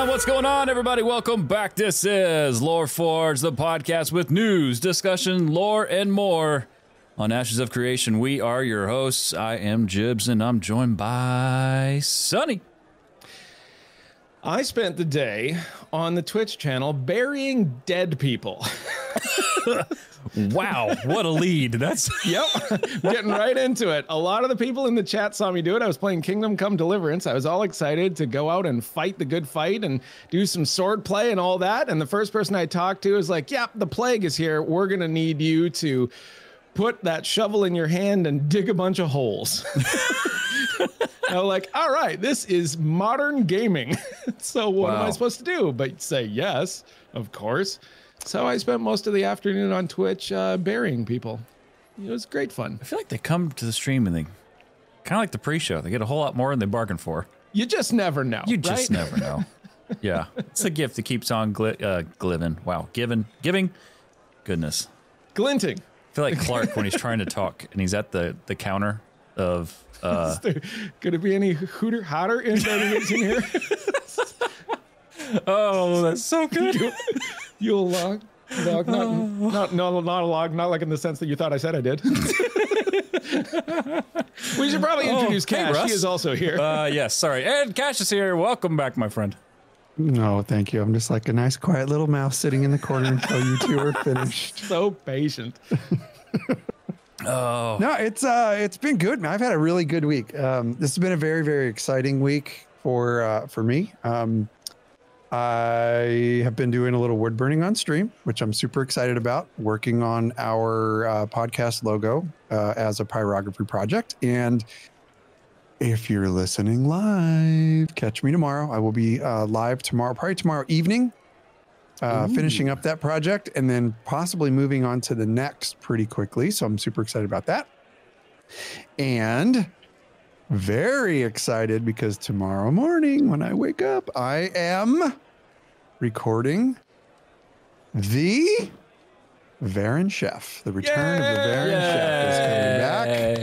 And what's going on, everybody? Welcome back. This is LoreForged, the podcast with news, discussion, lore, and more. On Ashes of Creation, we are your hosts. I am Jibs, and I'm joined by Sonny. I spent the day on the Twitch channel burying dead people. Wow, what a lead. That's Yep, getting right into it. A lot of the people in the chat saw me do it. I was playing Kingdom Come Deliverance. I was all excited to go out and fight the good fight and do some sword play and all that. And the first person I talked to was like, yep, the plague is here. We're going to need you to put that shovel in your hand and dig a bunch of holes. I was like, all right, this is modern gaming. So what am I supposed to do? But say yes, of course. So I spent most of the afternoon on Twitch burying people. It was great fun. I feel like they come to the stream and they kind of like the pre-show. They get a whole lot more than they bargain for. You just never know. You just never know. Yeah, it's a gift that keeps on giving. Wow, giving. Goodness. Glinting. I feel like Clark when he's trying to talk and he's at the counter of. Is there gonna be any hotter in here? Oh, that's so good. You'll log, not a log, not like in the sense that you thought I said I did. We should probably introduce Cash. Hey, he is also here. Yes, sorry. And Cash is here. Welcome back, my friend. No, thank you. I'm just like a nice, quiet little mouse sitting in the corner until you two are finished. So patient. Oh no, it's been good, man. I've had a really good week. This has been a very, very exciting week for me. I have been doing a little wood burning on stream, which I'm super excited about. Working on our podcast logo as a pyrography project. And if you're listening live, catch me tomorrow. I will be live tomorrow, probably tomorrow evening, finishing up that project and then possibly moving on to the next pretty quickly. So I'm super excited about that. And very excited because tomorrow morning when I wake up, I am recording the Varen Chef. The return of the Varen Chef is coming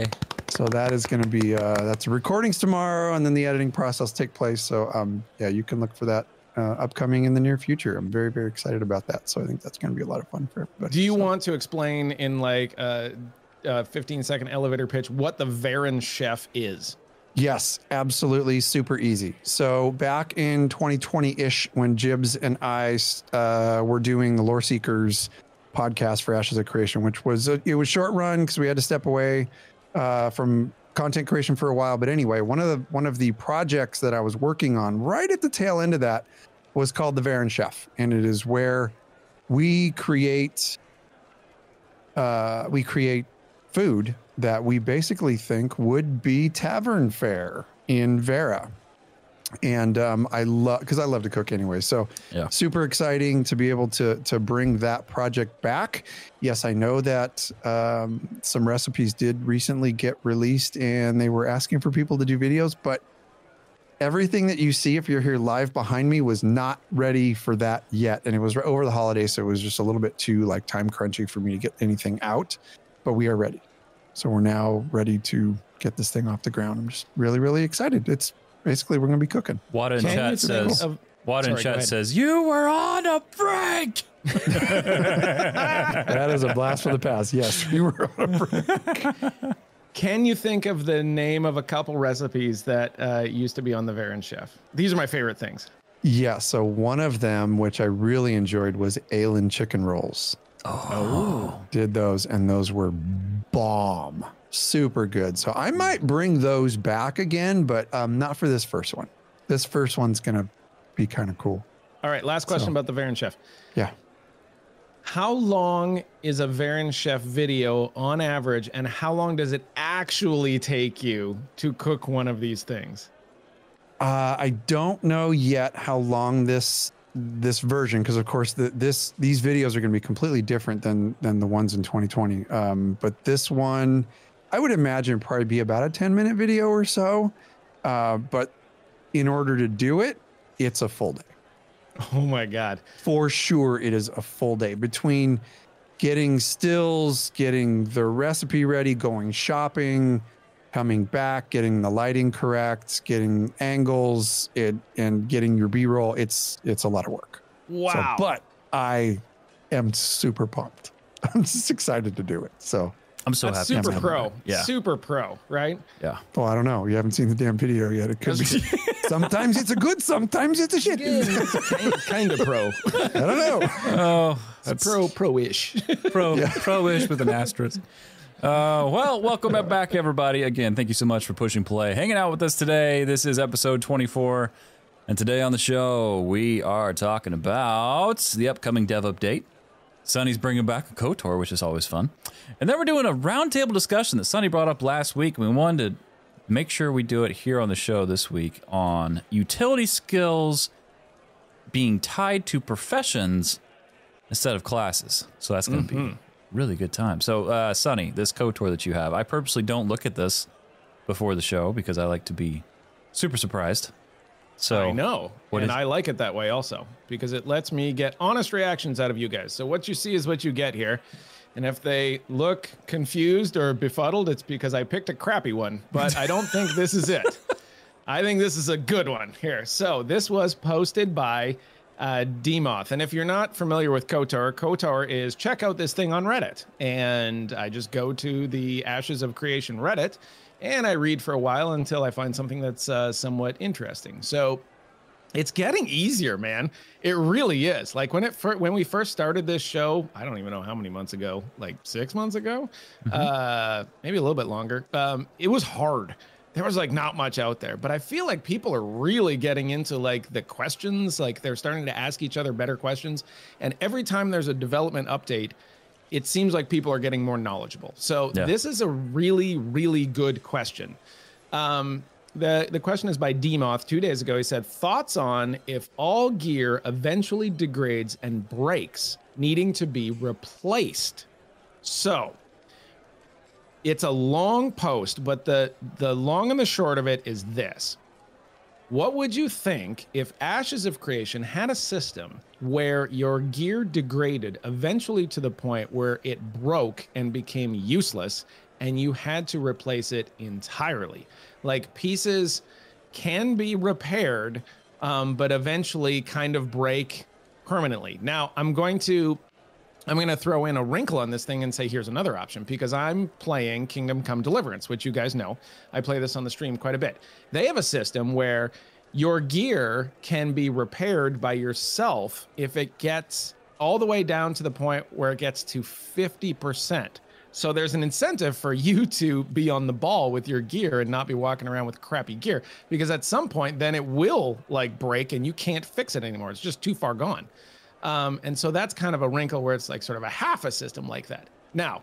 back. So that is going to be, that's recordings tomorrow and then the editing process take place. So yeah, you can look for that upcoming in the near future. I'm very, very excited about that. So I think that's going to be a lot of fun for everybody. Do you want to explain in like a 15-second elevator pitch what the Varen Chef is? Yes, absolutely. Super easy. So back in 2020-ish, when Jibs and I were doing the Lore Seekers podcast for Ashes of Creation, which was, it was short run because we had to step away from content creation for a while. But anyway, one of the projects that I was working on right at the tail end of that was called the Varen Chef. And it is where we create food that we basically think would be tavern fare in Vera. And I love to cook anyway. So yeah, super exciting to be able to bring that project back. Yes, I know that some recipes did recently get released and they were asking for people to do videos, but everything that you see, if you're here live behind me, was not ready for that yet. And it was over the holidays. So it was just a little bit too like time crunchy for me to get anything out, but we are ready. So we're now ready to get this thing off the ground. I'm just really, really excited. It's basically we're going to be cooking. Wada in chat says, you were on a break. That is a blast from the past. Yes, we were on a break. Can you think of the name of a couple recipes that used to be on the Varen Chef? These are my favorite things. Yeah, so one of them, which I really enjoyed, was Aylin chicken rolls. Oh, did those, and those were bomb. Super good. So I might bring those back again, but not for this first one. This first one's going to be kind of cool. All right, last question about the Varen Chef. Yeah. How long is a Varen Chef video on average, and how long does it actually take you to cook one of these things? I don't know yet how long this version, because of course these videos are going to be completely different than the ones in 2020. But this one, I would imagine probably be about a 10-minute video or so. But in order to do it, it's a full day. Oh my God. For sure, it is a full day between getting stills, getting the recipe ready, going shopping, coming back, getting the lighting correct, getting angles, and getting your B-roll. It's a lot of work. Wow. So, but I am super pumped. I'm just excited to do it. So I'm so That's happy. super pro. Yeah. Super pro, right? Yeah. well, I don't know. You haven't seen the damn video yet. It could be. Sometimes it's a good, sometimes it's a shit. Kind of pro. I don't know. Oh, It's pro-ish. pro-ish with an asterisk. Well, welcome back, everybody. Again, thank you so much for pushing play, hanging out with us today. This is episode 24, and today on the show, we are talking about the upcoming dev update. Sonny's bringing back a KOTOR, which is always fun. And then we're doing a roundtable discussion that Sonny brought up last week. We wanted to make sure we do it here on the show this week on utility skills being tied to professions instead of classes. So that's going to be really good time. So, Sonny, this KOTOR that you have, I purposely don't look at this before the show because I like to be super surprised. So I know. I like it that way also because it lets me get honest reactions out of you guys. So what you see is what you get here. And if they look confused or befuddled, it's because I picked a crappy one, but I don't think this is it. I think this is a good one here. So this was posted by Demoth. And if you're not familiar with KOTOR is check out this thing on Reddit. And I just go to the Ashes of Creation Reddit and I read for a while until I find something that's somewhat interesting. So it's getting easier, man. It really is. Like when we first started this show, I don't even know how many months ago, like 6 months ago, maybe a little bit longer. It was hard. There was like not much out there, but I feel like people are really getting into like the questions, like they're starting to ask each other better questions. And every time there's a development update, it seems like people are getting more knowledgeable. So This is a really, really good question. The question is by Demoth 2 days ago. He said, thoughts on if all gear eventually degrades and breaks, needing to be replaced. So it's a long post, but the long and the short of it is this. What would you think if Ashes of Creation had a system where your gear degraded eventually to the point where it broke and became useless and you had to replace it entirely? Like pieces can be repaired, but eventually kind of break permanently. Now, I'm going to throw in a wrinkle on this thing and say, here's another option, because I'm playing Kingdom Come Deliverance, which you guys know. I play this on the stream quite a bit. They have a system where your gear can be repaired by yourself if it gets all the way down to the point where it gets to 50%. So there's an incentive for you to be on the ball with your gear and not be walking around with crappy gear, because at some point then it will like break and you can't fix it anymore. It's just too far gone. And so that's kind of a wrinkle where it's like sort of a half a system like that. Now,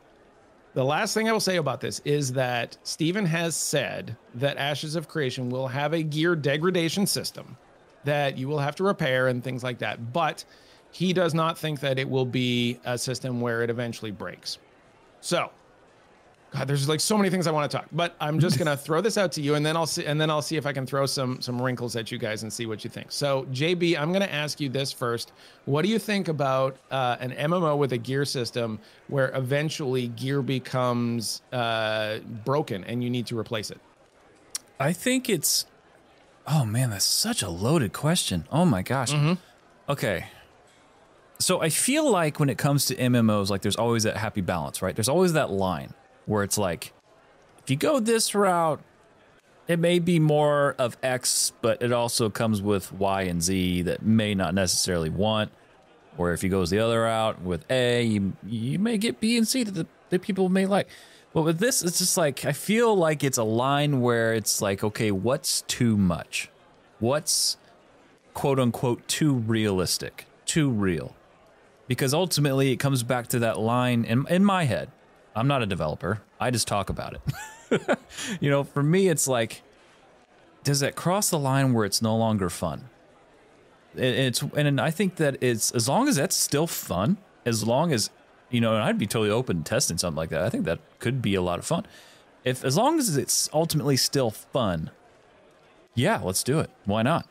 the last thing I will say about this is that Steven has said that Ashes of Creation will have a gear degradation system that you will have to repair and things like that. But he does not think that it will be a system where it eventually breaks. So, God, there's like so many things I want to talk, but I'm just gonna throw this out to you, and then I'll see if I can throw some wrinkles at you guys and see what you think. So, JB, I'm gonna ask you this first. What do you think about an MMO with a gear system where eventually gear becomes broken and you need to replace it? I think it's. Oh man, that's such a loaded question. Oh my gosh. Okay. So I feel like when it comes to MMOs, like there's always that happy balance, right? There's always that line where it's like, if you go this route, it may be more of X, but it also comes with Y and Z that may not necessarily want. Or if you goes the other route with A, you may get B and C that people may like. But with this, it's just like, I feel like it's a line where it's like, okay, what's too much? What's quote unquote too realistic, too real? Because ultimately it comes back to that line in my head. I'm not a developer. I just talk about it. You know, for me, it's like, does that cross the line where it's no longer fun? And I think that it's, as long as that's still fun, as long as, you know, and I'd be totally open to testing something like that. I think that could be a lot of fun. As long as it's ultimately still fun, yeah, let's do it. Why not?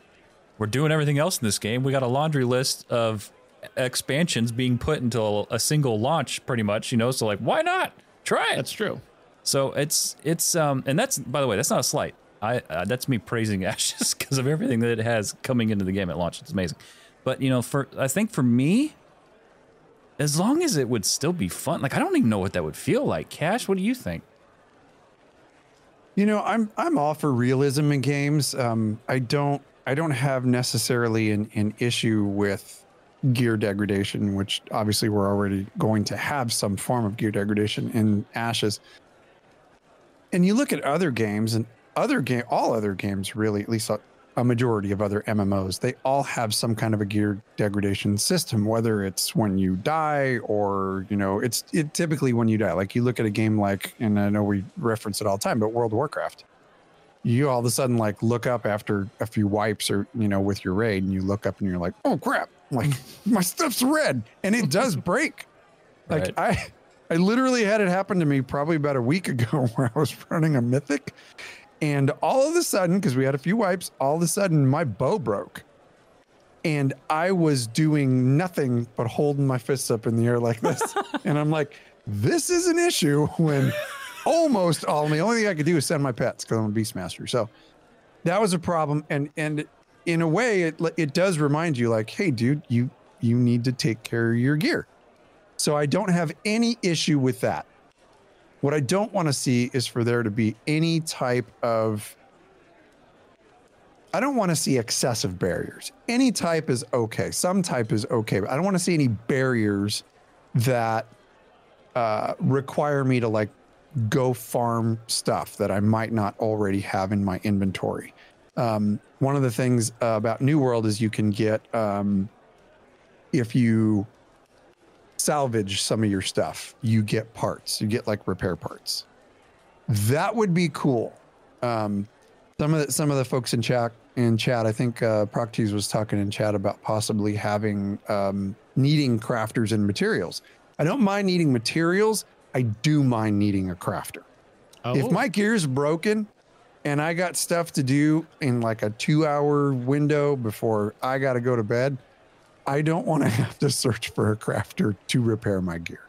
We're doing everything else in this game. We got a laundry list of expansions being put into a single launch pretty much, you know, so like, why not? Try it. That's true. So it's and that's, by the way, that's not a slight. That's me praising Ashes because of everything that it has coming into the game at launch. It's amazing. But you know, I think for me, as long as it would still be fun, like I don't even know what that would feel like. Cash, what do you think? You know, I'm all for realism in games. I don't have necessarily an issue with gear degradation, which obviously we're already going to have some form of gear degradation in Ashes. And you look at other games and all other games really, at least a majority of other MMOs, they all have some kind of a gear degradation system, whether it's when you die or, you know, it typically when you die. Like you look at a game like, and I know we reference it all the time, but World of Warcraft, you all of a sudden like look up after a few wipes or, you know, with your raid, and you look up and you're like, oh crap, like my stuff's red, and it does break. Like right. I literally had it happen to me probably about a week ago where I was running a mythic, and all of a sudden, because we had a few wipes, all of a sudden my bow broke. And I was doing nothing but holding my fists up in the air like this. And I'm like, this is an issue when almost all of me, the only thing I could do is send my pets because I'm a Beastmaster. So that was a problem. And in a way, it does remind you like, hey, dude, you need to take care of your gear. So I don't have any issue with that. What I don't want to see is for there to be any type of, I don't want to see excessive barriers. Any type is okay. Some type is okay, but I don't want to see any barriers that require me to like go farm stuff that I might not already have in my inventory. One of the things about New World is you can get, if you salvage some of your stuff, you get parts, you get like repair parts. That would be cool. Some of the folks in chat, I think Proctees was talking in chat about possibly having needing crafters and materials. I don't mind needing materials. I do mind needing a crafter. Oh. If my gear's broken and I got stuff to do in like a 2-hour window before I got to go to bed, I don't want to have to search for a crafter to repair my gear.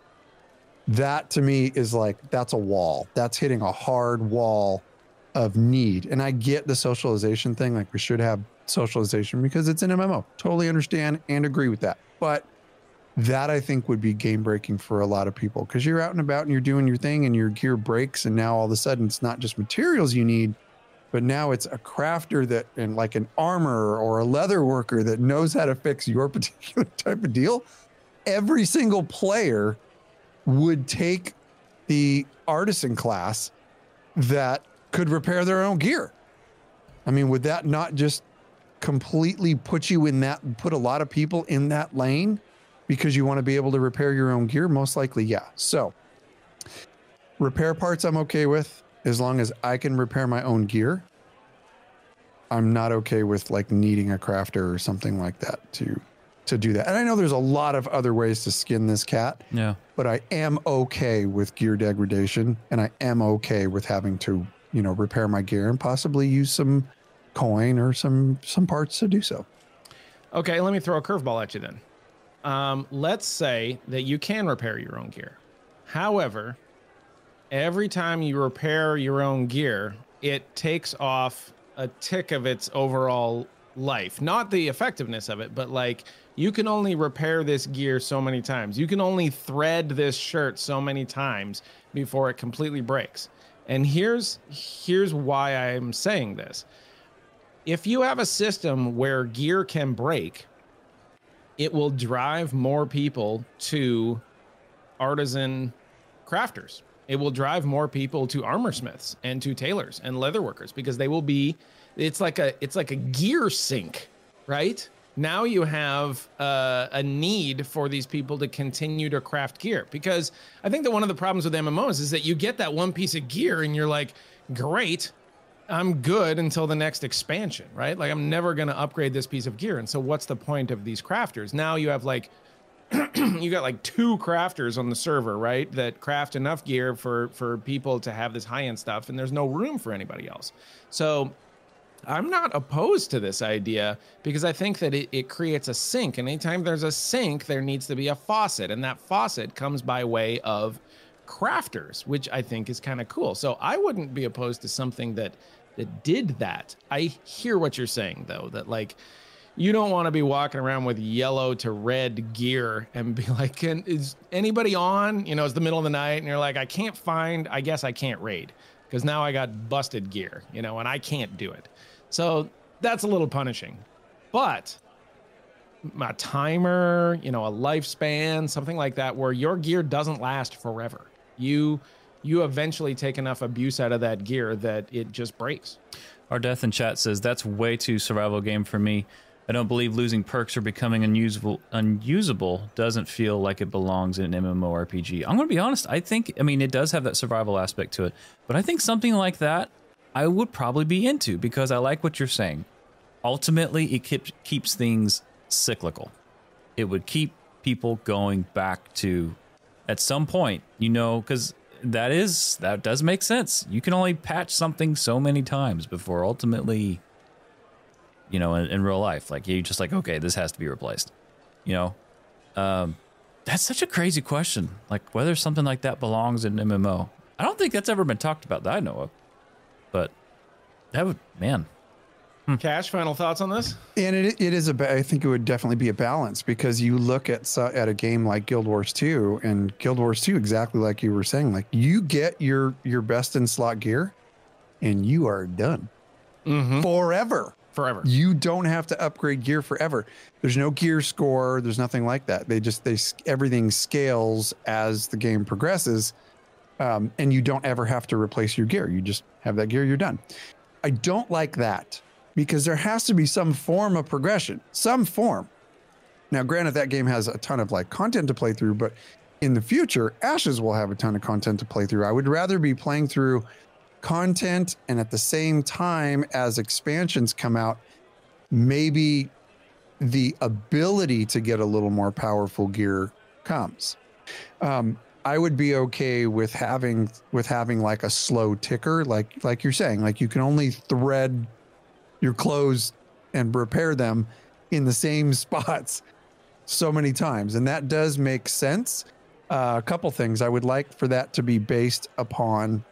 That to me is like, that's a wall. That's hitting a hard wall of need. And I get the socialization thing. Like we should have socialization because it's an MMO. Totally understand and agree with that. But that I think would be game breaking for a lot of people because you're out and about and you're doing your thing and your gear breaks. And now all of a sudden it's not just materials you need, but now it's a crafter that, and like an armor or a leather worker that knows how to fix your particular type of deal. Every single player would take the artisan class that could repair their own gear. I mean, would that not just completely put you in that, put a lot of people in that lane because you want to be able to repair your own gear? Most likely, yeah. So repair parts I'm okay with. As long as I can repair my own gear, I'm not okay with like needing a crafter or something like that to do that. And I know there's a lot of other ways to skin this cat. Yeah. But I am okay with gear degradation, and I am okay with having to, you know, repair my gear and possibly use some coin or some parts to do so. Okay, let me throw a curveball at you then. Let's say that you can repair your own gear. However, every time you repair your own gear, it takes off a tick of its overall life. Not the effectiveness of it, but like you can only repair this gear so many times. You can only thread this shirt so many times before it completely breaks. And here's why I'm saying this. If you have a system where gear can break, it will drive more people to artisan crafters. It will drive more people to armor smiths and to tailors and leather workers because they will be, it's like a gear sink, right? Now you have a need for these people to continue to craft gear, because I think that one of the problems with MMOs is that you get that one piece of gear and you're like, great, I'm good until the next expansion, right? Like I'm never going to upgrade this piece of gear. And so what's the point of these crafters? Now you have like, you got like 2 crafters on the server, right? That craft enough gear for people to have this high-end stuff, and there's no room for anybody else. So I'm not opposed to this idea because I think that it creates a sink, and anytime there's a sink, there needs to be a faucet, and that faucet comes by way of crafters, which I think is kind of cool. So I wouldn't be opposed to something that did that. I hear what you're saying though, that like you don't want to be walking around with yellow to red gear and be like, is anybody on? You know, it's the middle of the night and you're like, I guess I can't raid because now I got busted gear, you know, and I can't do it. So that's a little punishing. But a timer, you know, a lifespan, something like that, where your gear doesn't last forever. You eventually take enough abuse out of that gear that it just breaks. Our Death in chat says, that's way too survival game for me. I don't believe losing perks or becoming unusable doesn't feel like it belongs in an MMORPG. I'm going to be honest. I mean, it does have that survival aspect to it, but I think something like that I would probably be into because I like what you're saying. Ultimately, it keeps things cyclical. It would keep people going back to, at some point, you know, because that does make sense. You can only patch something so many times before ultimately, you know, in real life, like you just like, okay, this has to be replaced, you know. That's such a crazy question, like whether something like that belongs in MMO. I don't think that's ever been talked about that I know of, but that would, man. Cash, final thoughts on this? And it is I think it would definitely be a balance, because you look at a game like Guild Wars 2, and Guild Wars 2, exactly like you were saying, like you get your best in slot gear and you are done forever. You don't have to upgrade gear forever. There's no gear score. There's nothing like that. Everything scales as the game progresses. And you don't ever have to replace your gear. You just have that gear, you're done. I don't like that, because there has to be some form of progression, some form. Now, granted, that game has a ton of like content to play through, but in the future, Ashes will have a ton of content to play through. I would rather be playing through content, and at the same time as expansions come out, maybe the ability to get a little more powerful gear comes. I would be okay with having like a slow ticker, like you're saying, like you can only thread your clothes and repair them in the same spots so many times. And that does make sense. A couple things. I would like for that to be based upon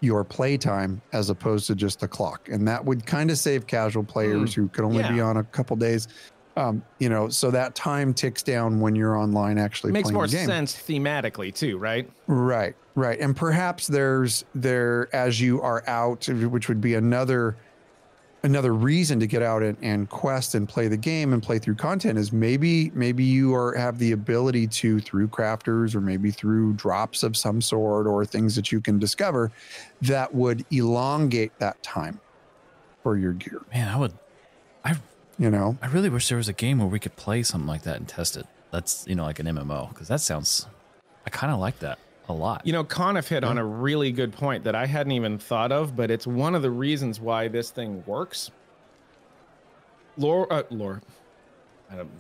your playtime as opposed to just a clock. And that would kind of save casual players who could only be on a couple days. You know, so that time ticks down when you're online actually playing the game. Makes more sense thematically too, right? Right. And perhaps as you are out, which would be another reason to get out and quest and play the game and play through content, is maybe you have the ability to, through crafters or maybe through drops of some sort or things that you can discover, that would elongate that time for your gear. Man, I really wish there was a game where we could play something like that and test it. That's, you know, like an MMO, because I kind of like that a lot. You know, Conniff hit on a really good point that I hadn't even thought of, but it's one of the reasons why this thing works. Lore. I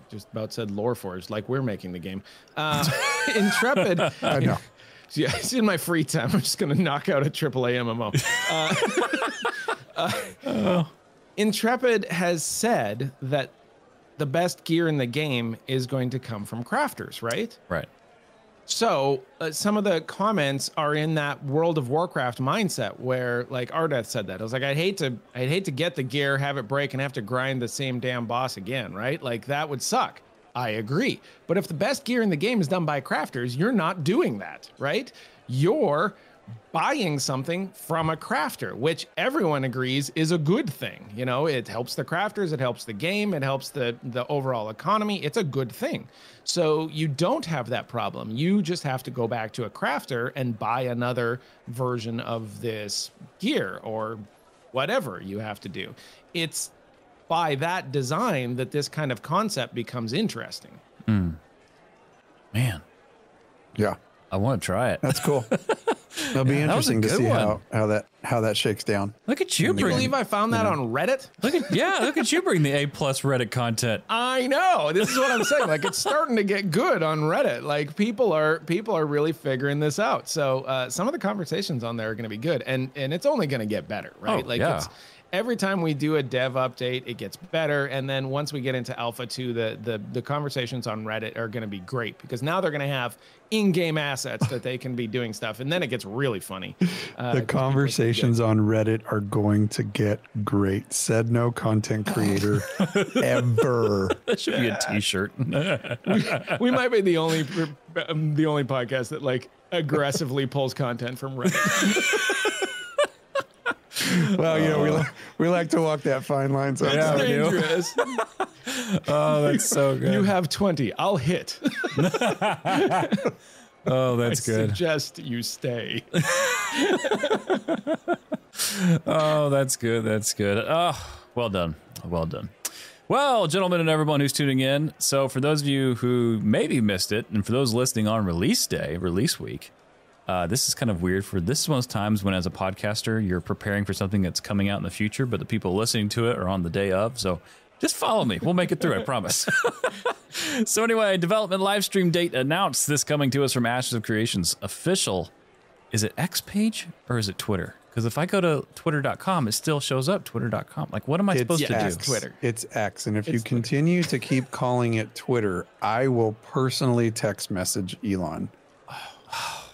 just about said LoreForged, like we're making the game. Intrepid. I know. Yeah, it's in my free time. I'm just going to knock out a AAA MMO. Intrepid has said that the best gear in the game is going to come from crafters, right? Right. So some of the comments are in that World of Warcraft mindset where, like, Ardeth said that. I was like, I'd hate to get the gear, have it break, and have to grind the same damn boss again, right? Like, that would suck. I agree. But if the best gear in the game is done by crafters, you're not doing that, right? You're buying something from a crafter, which everyone agrees is a good thing. You know, it helps the crafters, it helps the game, it helps the overall economy. It's a good thing. So you don't have that problem. You just have to go back to a crafter and buy another version of this gear or whatever you have to do. It's by that design that this kind of concept becomes interesting. Man. Yeah. I want to try it. That's cool. It'll be interesting to see how that shakes down. Look at you. Can you believe I found that on Reddit? Look at you bring the A+ Reddit content. I know. This is what I'm saying. Like, it's starting to get good on Reddit. Like, people are really figuring this out. So some of the conversations on there are going to be good, and it's only going to get better, right? Oh, like yeah. every time we do a dev update, it gets better. And then once we get into Alpha 2, the conversations on Reddit are going to be great because now they're going to have in-game assets that they can be doing stuff. And then it gets really funny. The conversations on Reddit are going to get great. Said no content creator ever. That should be a t-shirt. We might be the only podcast that like aggressively pulls content from Reddit. Well, you know, we like to walk that fine line. So It's dangerous. Oh, that's so good. You have 20. I'll hit. Oh, that's I good. suggest you stay. Oh, that's good. That's good. Oh, well done. Well done. Well, gentlemen and everyone who's tuning in. So for those of you who maybe missed it, and for those listening on release day, release week, this is kind of weird. This is one of those times when as a podcaster, you're preparing for something that's coming out in the future, but the people listening to it are on the day of. So just follow me. We'll make it through, I promise. So anyway, development live stream date announced. This coming to us from Ashes of Creation's official, is it X page or is it Twitter? Because if I go to twitter.com, it still shows up twitter.com. Like, what am I supposed to do? Twitter. It's X. And if you continue to keep calling it Twitter, I will personally text message Elon.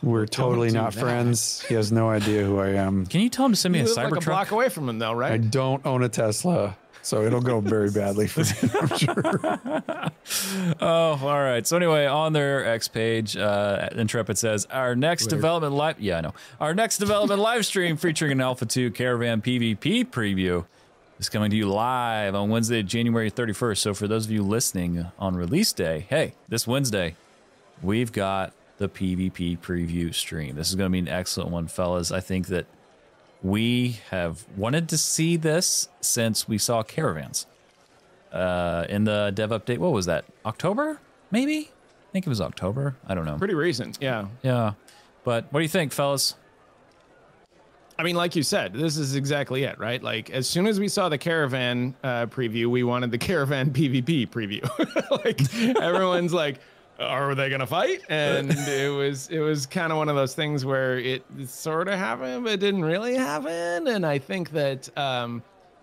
We're totally not friends. He has no idea who I am. Can you tell him to send me a You live Cybertruck? like a block away from him, though, right? I don't own a Tesla, so it'll go very badly for me, I'm sure. Oh, all right. So anyway, on their X page, Intrepid says, our next development live stream featuring an Alpha 2 Caravan PvP preview is coming to you live on Wednesday, January 31st. So for those of you listening on release day, hey, this Wednesday, we've got the PvP preview stream. This is going to be an excellent one, fellas. I think that we have wanted to see this since we saw Caravans in the dev update. What was that? October, maybe? I think it was October. I don't know. Pretty recent, yeah. Yeah. But what do you think, fellas? I mean, like you said, this is exactly it, right? Like, as soon as we saw the Caravan preview, we wanted the Caravan PvP preview. Like, everyone's like, are they gonna fight? And it was kind of one of those things where it sort of happened, but it didn't really happen. And I think that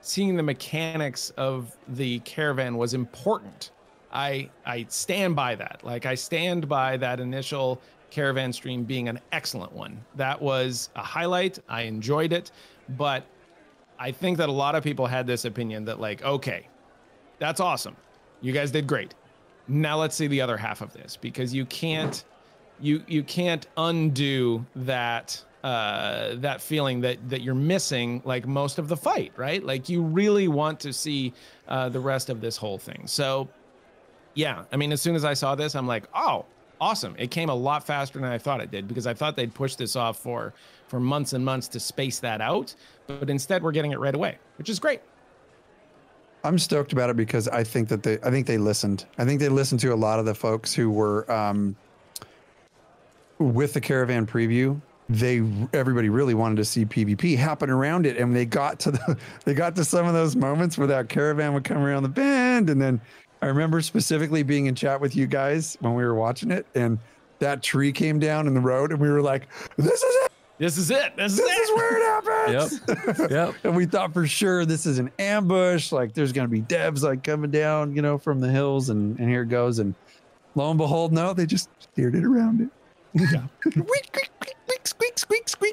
seeing the mechanics of the Caravan was important. I stand by that. Like, I stand by that initial Caravan stream being an excellent one. That was a highlight. I enjoyed it, but I think that a lot of people had this opinion that, like, okay, that's awesome, you guys did great. Now let's see the other half of this, because you can't undo that that feeling that you're missing, like, most of the fight, right? Like, you really want to see the rest of this whole thing. So yeah, I mean, as soon as I saw this, I'm like, oh, awesome. It came a lot faster than I thought it did, because I thought they'd push this off for months and months to space that out, but instead we're getting it right away, which is great. I'm stoked about it because I think they listened. I think they listened to a lot of the folks who were with the Caravan preview. Everybody really wanted to see PvP happen around it, and they got to some of those moments where that Caravan would come around the bend, and then I remember specifically being in chat with you guys when we were watching it, and that tree came down in the road, and we were like, "This is it! This is it! This is where it happens!" Yep. And we thought for sure this is an ambush. Like, there's going to be devs like coming down, from the hills, and here it goes. And lo and behold, no, they just steered it around it. Yeah.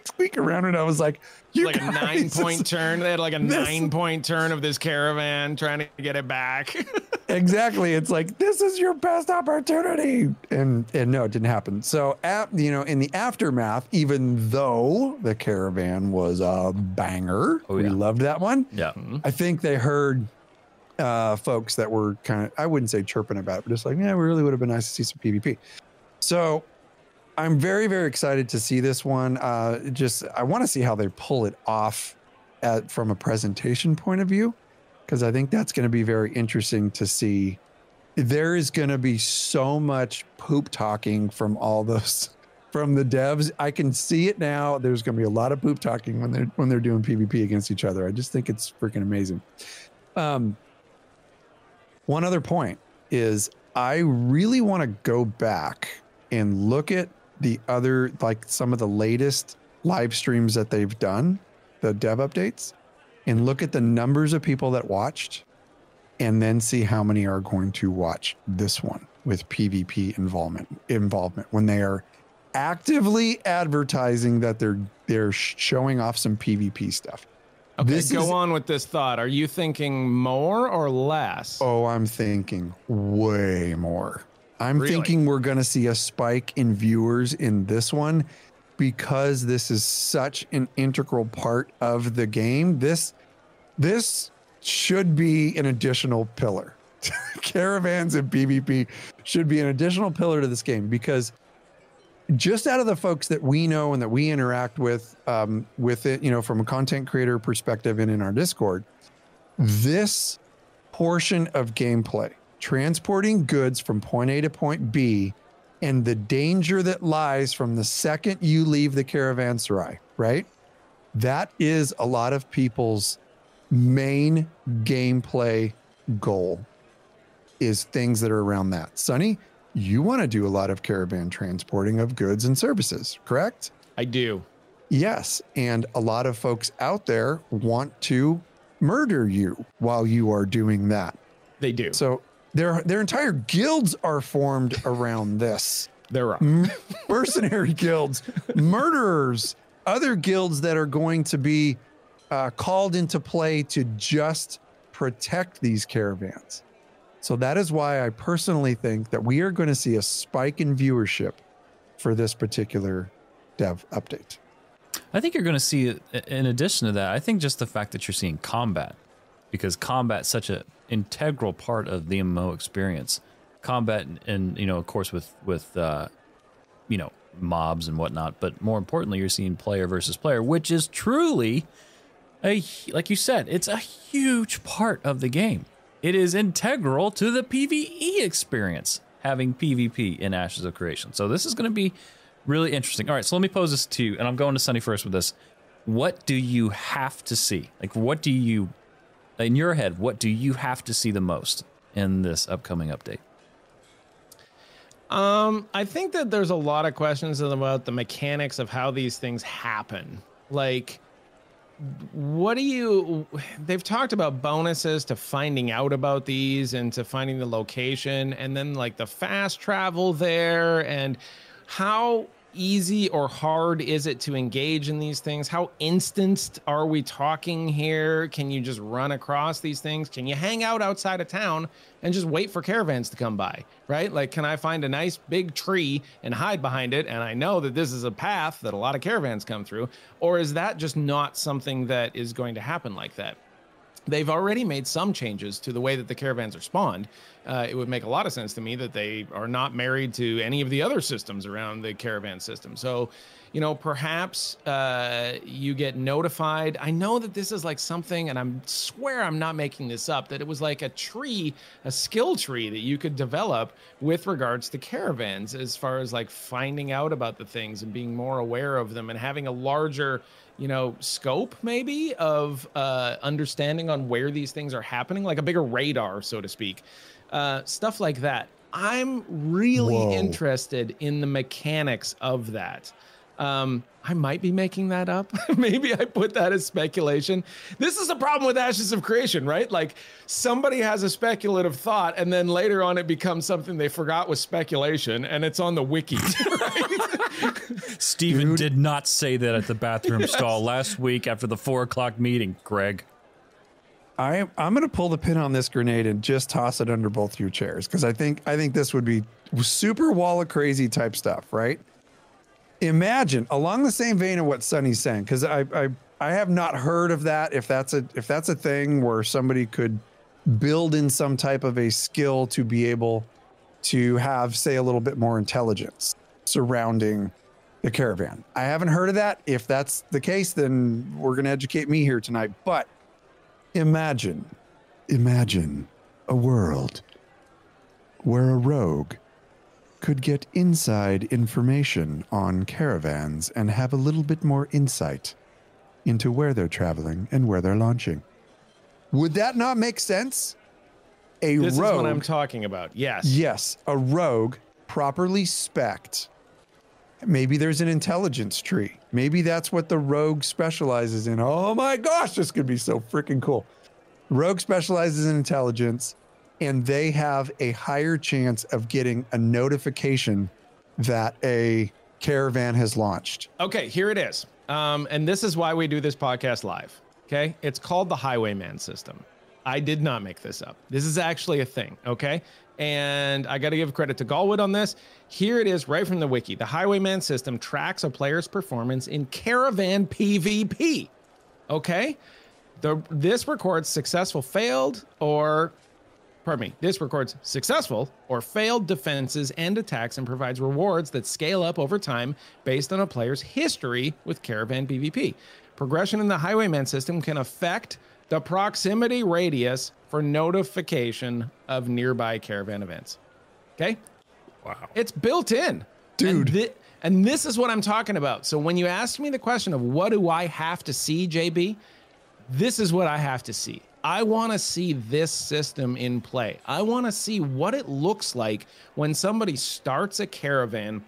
Squeak around it. I was like, like a 9-point turn. They had like a 9-point turn of this Caravan trying to get it back. Exactly. It's like, this is your best opportunity. And no, it didn't happen. So in the aftermath, even though the Caravan was a banger, we loved that one. Yeah. I think they heard folks that were kind of, I wouldn't say chirping about it, but just like, yeah, we really would have been nice to see some PvP. So I'm very, very excited to see this one. I want to see how they pull it off from a presentation point of view, because I think that's going to be very interesting to see. There is going to be so much poop talking from all those, from the devs. I can see it now. There's going to be a lot of poop talking when they're doing PvP against each other. I just think it's freaking amazing. One other point is I really want to go back and look at the other, like some of the latest live streams that they've done, the dev updates, and look at the numbers of people that watched, and then see how many are going to watch this one with PvP involvement when they are actively advertising that they're showing off some PvP stuff. Okay, go on with this thought. Are you thinking more or less? Oh, I'm thinking way more. I'm Really? thinking we're going to see a spike in viewers in this one because this is such an integral part of the game. This should be an additional pillar. Caravans and PvP should be an additional pillar to this game, because just out of the folks that we know and that we interact with it, you know, from a content creator perspective and in our Discord, this portion of gameplay, transporting goods from point A to point B, and the danger that lies from the second you leave the caravanserai, right? That is a lot of people's main gameplay goal, is things that are around that. Sonny, you want to do a lot of caravan transporting of goods and services, correct? I do. Yes. And a lot of folks out there want to murder you while you are doing that. They do. So their entire guilds are formed around this. There are Mercenary guilds, murderers, other guilds that are going to be called into play to just protect these caravans. So that is why I personally think that we are going to see a spike in viewership for this particular dev update. I think you're going to see, in addition to that, I think just the fact that you're seeing combat, because combat's such an integral part of the MMO experience. Combat, and you know, of course, with you know, mobs and whatnot, but more importantly, you're seeing player versus player, which is truly like you said, it's a huge part of the game. It is integral to the PvE experience, having PvP in Ashes of Creation. So this is going to be really interesting. All right, so let me pose this to you, and I'm going to Sunny first with this. What do you have to see? Like, what do you, in your head, what do you have to see the most in this upcoming update? I think that there's a lot of questions about the mechanics of how these things happen. Like, they've talked about bonuses to finding out about these and to finding the location, and then like the fast travel there, and how easy or hard is it to engage in these things? How instanced are we talking here? Can you just run across these things? Can you hang out outside of town and just wait for caravans to come by, right? Like, can I find a nice big tree and hide behind it, and I know that this is a path that a lot of caravans come through? Or is that just not something that is going to happen like that? They've already made some changes to the way that the caravans are spawned. It would make a lot of sense to me that they are not married to any of the other systems around the caravan system. So, you know, perhaps you get notified. I know that this is like something, and I swear I'm not making this up, that it was like a tree, a skill tree that you could develop with regards to caravans, as far as like finding out about the things and being more aware of them and having a larger, you know, scope maybe of understanding on where these things are happening, like a bigger radar, so to speak. Stuff like that. I'm really interested in the mechanics of that. I might be making that up. Maybe I put that as speculation. This is the problem with Ashes of Creation, right? Like, somebody has a speculative thought, and then later on it becomes something they forgot was speculation, and it's on the wiki, right? Steven did not say that at the bathroom stall last week after the 4 o'clock meeting, Greg. I'm going to pull the pin on this grenade and just toss it under both your chairs, because I think this would be super wall of crazy type stuff, right? Imagine, along the same vein of what Sonny's saying, because I have not heard of that. If that's a thing where somebody could build in some type of a skill to be able to have, say, a little bit more intelligence surrounding the caravan. I haven't heard of that. If that's the case, then we're going to educate me here tonight. But imagine a world where a rogue could get inside information on caravans and have a little bit more insight into where they're traveling and where they're launching. Would that not make sense? This is what I'm talking about. Yes. Yes. A rogue, properly spec'd, Maybe there's an intelligence tree. Maybe that's what the rogue specializes in. Oh my gosh, this could be so freaking cool. Rogue specializes in intelligence, and they have a higher chance of getting a notification that a caravan has launched. Okay, here it is. And this is why we do this podcast live. Okay, it's called the Highwayman system. I did not make this up. This is actually a thing. Okay, and I got to give credit to Galwood on this. Here it is, right from the wiki. The Highwayman system tracks a player's performance in caravan PvP. Okay, this records successful, failed, or this records successful or failed defenses and attacks and provides rewards that scale up over time based on a player's history with caravan PvP. Progression in the Highwayman system can affect the proximity radius for notification of nearby caravan events. Okay? Wow. It's built in. Dude. And this is what I'm talking about. So when you ask me the question of what do I have to see, JB, this is what I have to see. I want to see this system in play. I want to see what it looks like when somebody starts a caravan.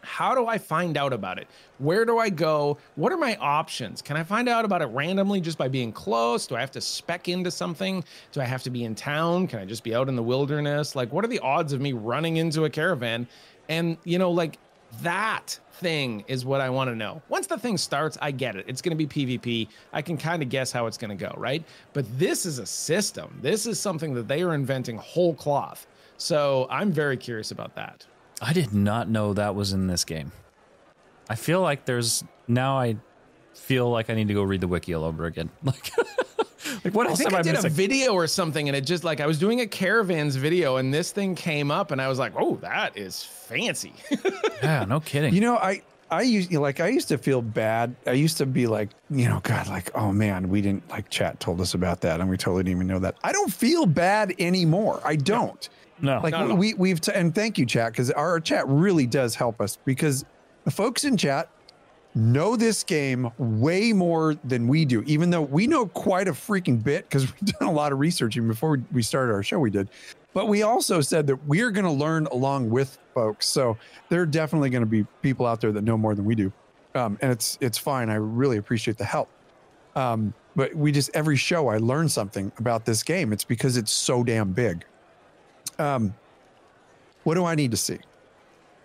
How do I find out about it? Where do I go? What are my options? Can I find out about it randomly just by being close? Do I have to spec into something? Do I have to be in town? Can I just be out in the wilderness? Like, what are the odds of me running into a caravan? And, you know, like, that thing is what I want to know. Once the thing starts, I get it. It's going to be PvP. I can kind of guess how it's going to go, right? But this is a system. This is something that they are inventing whole cloth. So I'm very curious about that. I did not know that was in this game. I feel like I feel like I need to go read the wiki all over again. Like what else I think am I did missing? a video or something, and it just like I was doing a caravans video, and this thing came up, and I was like, "Oh, that is fancy." Yeah, no kidding. You know, I used to feel bad. I used to be like, you know, God, like, oh man, we didn't, like, chat told us about that, and we totally didn't even know that. I don't feel bad anymore. I don't. No. Like we've and thank you, chat, because our chat really does help us, because the folks in chat know this game way more than we do, even though we know quite a freaking bit because we've done a lot of researching before we started our show. We did, but we also said that we're going to learn along with folks. So there are definitely going to be people out there that know more than we do, and it's fine. I really appreciate the help. But we just, every show I learn something about this game. It's because it's so damn big. What do I need to see?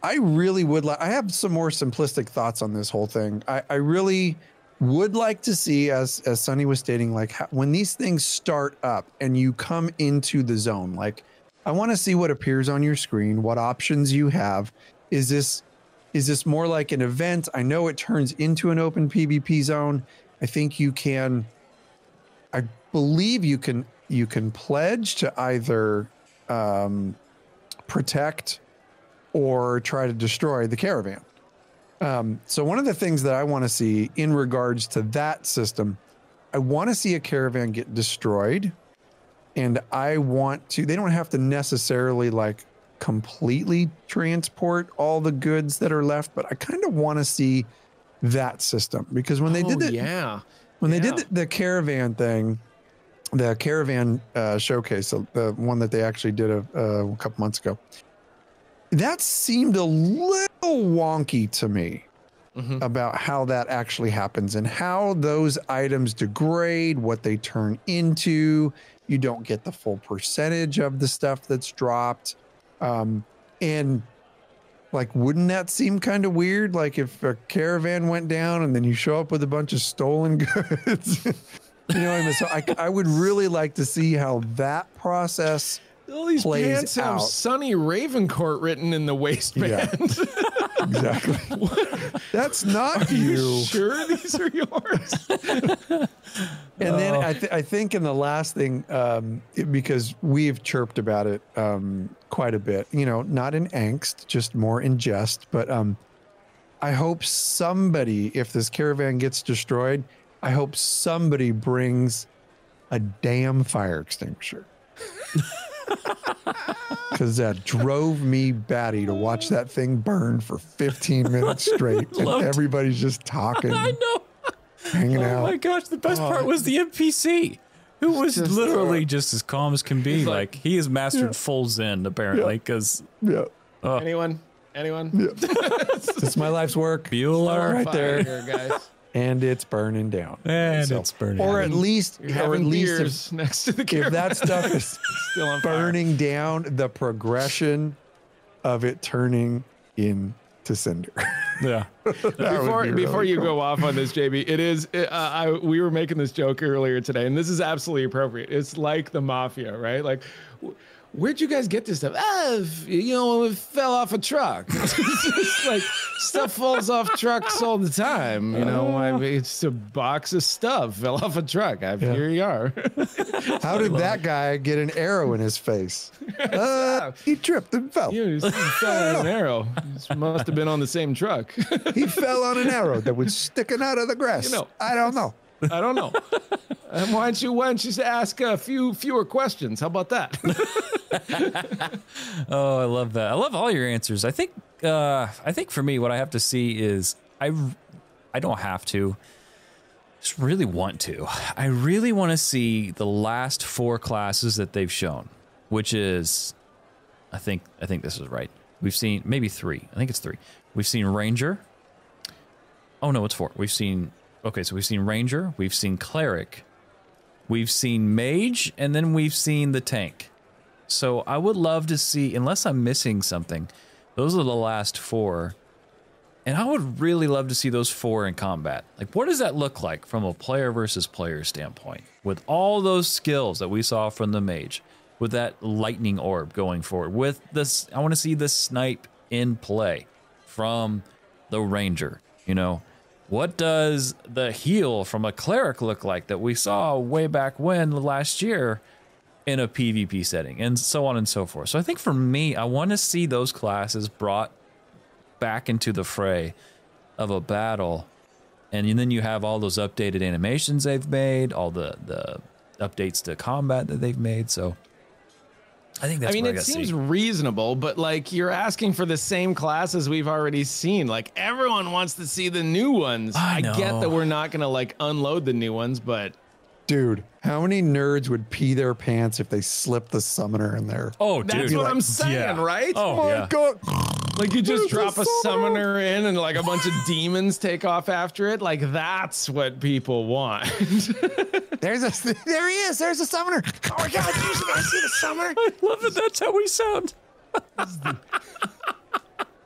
I really would like, I have some more simplistic thoughts on this whole thing. I really would like to see, as Sonny was stating, like when these things start up and you come into the zone, like I want to see what appears on your screen, what options you have. Is this more like an event? I know it turns into an open PvP zone. I think you can, I believe you can pledge to either protect or try to destroy the caravan. So one of the things that I want to see in regards to that system, I want to see a caravan get destroyed, and I want to, they don't have to necessarily like completely transport all the goods that are left, but I kind of want to see that system, because when they did it, they did the caravan thing, the caravan showcase, the one that they actually did a couple months ago, that seemed a little wonky to me about how that actually happens and how those items degrade, what they turn into. You don't get the full percentage of the stuff that's dropped. And like, wouldn't that seem kind of weird? Like if a caravan went down and then you show up with a bunch of stolen goods, you know what I mean? So I would really like to see how that process all these pants have out. Sonny Ravencourt written in the waistband. Yeah, exactly. That's not Are you you. sure these are yours? And then I think in the last thing, because we've chirped about it quite a bit, you know, not in angst, just more in jest, but I hope somebody, if this caravan gets destroyed, I hope somebody brings a damn fire extinguisher. Because that drove me batty to watch that thing burn for 15 minutes straight. And everybody's just talking. I know. Hanging out. Oh my gosh, the best part was the NPC, who was just, literally just as calm as can be. Like he has mastered full Zen, apparently, because... Anyone Anyone? It's my life's work. Bueller right there. Here, guys. And it's burning down. And it's burning. Or at least, Beers next to the camera. if that stuff is Still on burning down, the progression of it turning into cinder. Yeah. Before you go off on this, JB, it is. We were making this joke earlier today, and this is absolutely appropriate. It's like the mafia, right? Like, where'd you guys get this stuff? It fell off a truck. It's like stuff falls off trucks all the time. It's a box of stuff fell off a truck. Here you are. How did that guy get an arrow in his face? He tripped and fell. He fell on an arrow. This must have been on the same truck. He fell on an arrow that was sticking out of the grass. I don't know. I don't know. And why don't you ask a fewer questions? How about that? Oh, I love that. I love all your answers. I think for me, what I have to see is I don't have to. Just really want to. I really want to see the last 4 classes that they've shown, which is, I think this is right. We've seen maybe 3. I think it's 3. We've seen Ranger. Oh no, it's 4. We've seen Ranger. We've seen Cleric. We've seen Mage, and then we've seen the Tank. So I would love to see, unless I'm missing something, those are the last 4. And I would really love to see those 4 in combat. Like, what does that look like from a player versus player standpoint? With all those skills that we saw from the Mage, with that lightning orb going forward, with this, I want to see the snipe in play from the Ranger, What does the heal from a Cleric look like that we saw way back when last year in a PvP setting, and so on and so forth. So I think for me, I want to see those classes brought back into the fray of a battle, and then you have all those updated animations they've made, all the updates to combat that they've made. So I think that's it seems reasonable, but like you're asking for the same classes we've already seen. Like everyone wants to see the new ones. I get that we're not going to like unload the new ones, but dude, how many nerds would pee their pants if they slipped the summoner in there? Oh, dude. That's what I'm saying, right? Oh, my God. Like you just drop a summoner in and like a bunch of demons take off after it. Like that's what people want. There he is. There's a summoner. Oh my God, you guys see the summoner? I love it. That's how we sound.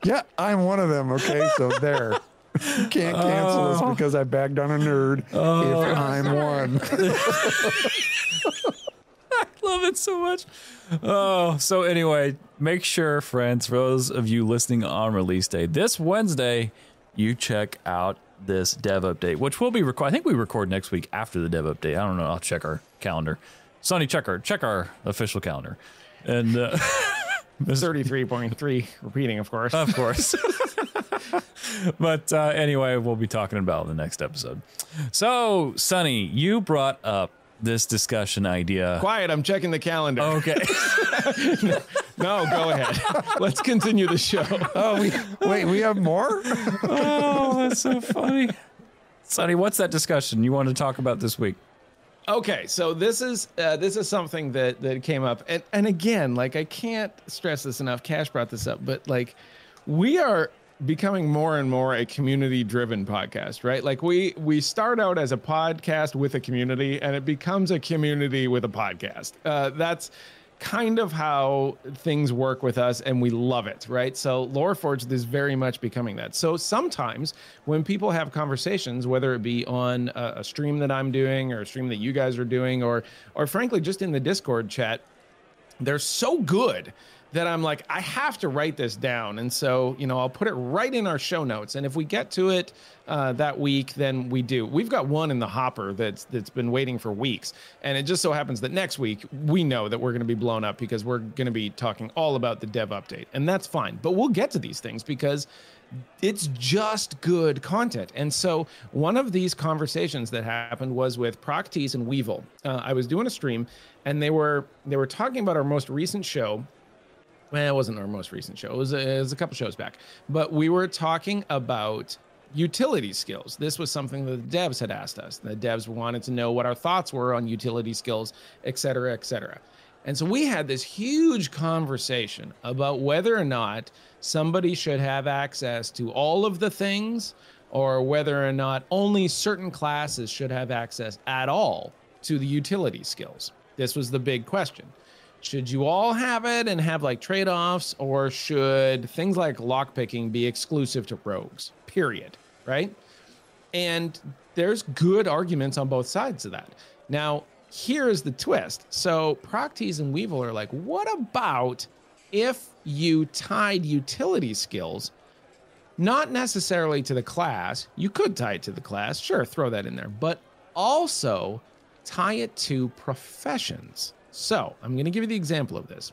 Yeah, I'm one of them. Okay, so there. You can't cancel this because I bagged on a nerd if I'm one. I love it so much. Oh, so anyway, make sure, friends, for those of you listening on release day, this Wednesday, you check out this dev update, which will be I think we record next week after the dev update. I don't know. I'll check our calendar. Sonny, check our official calendar. And 33.3 repeating, of course. Of course. But anyway, we'll be talking about it in the next episode. So, Sonny, you brought up this discussion idea. Quiet, I'm checking the calendar. Okay. No, go ahead. Let's continue the show. Oh, we have more? Oh, that's so funny. Sonny, what's that discussion you want to talk about this week? Okay, so this is something that came up, and again, like I can't stress this enough. Cash brought this up, but like we are becoming more and more a community-driven podcast, right? Like we start out as a podcast with a community, and it becomes a community with a podcast. That's kind of how things work with us, and we love it, right? So LoreForged is very much becoming that. So sometimes when people have conversations, whether it be on a stream that I'm doing or a stream that you guys are doing, or frankly just in the Discord chat, they're so good that I'm like, I have to write this down. And so, I'll put it right in our show notes. And if we get to it that week, then we do. We've got one in the hopper that's been waiting for weeks. And it just so happens that next week, we know that we're going to be blown up because we're going to be talking all about the dev update. And that's fine. But we'll get to these things because it's just good content. And so one of these conversations that happened was with Proctease and Weevil. I was doing a stream, and they were talking about our most recent show. Well, it wasn't our most recent show. It was a couple shows back. But we were talking about utility skills. This was something that the devs had asked us. The devs wanted to know what our thoughts were on utility skills, et cetera, et cetera. And so we had this huge conversation about whether or not somebody should have access to all of the things, or whether or not only certain classes should have access at all to the utility skills. This was the big question. Should you all have it and have like trade-offs, or should things like lockpicking be exclusive to rogues, period, right? And there's good arguments on both sides of that. Now, here's the twist. So Proctease and Weevil are like, what about if you tied utility skills, not necessarily to the class, you could tie it to the class, sure, throw that in there, but also tie it to professions. So I'm going to give you the example of this.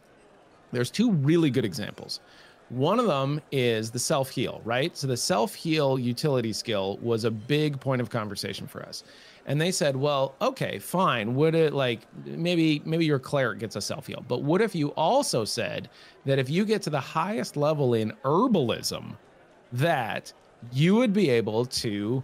There's two really good examples. One of them is the self-heal, right? So the self-heal utility skill was a big point of conversation for us. And they said, well, okay, fine. Would it like, maybe your cleric gets a self-heal, but what if you also said that if you get to the highest level in herbalism, that you would be able to,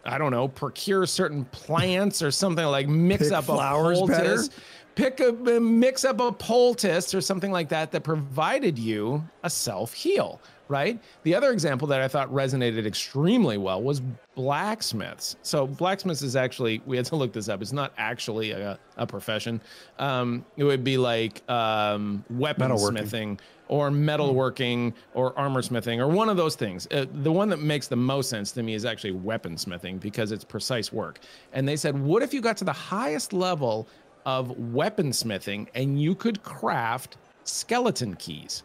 I don't know, procure certain plants or something, like mix Pick up flowers a poultice, better? mix up a poultice or something like that provided you a self-heal, right? The other example that I thought resonated extremely well was blacksmiths. So blacksmiths is actually, we had to look this up, it's not actually a profession. It would be like weaponsmithing or metalworking or armor smithing or one of those things. The one that makes the most sense to me is actually weaponsmithing because it's precise work. And they said, what if you got to the highest level of weaponsmithing and you could craft skeleton keys?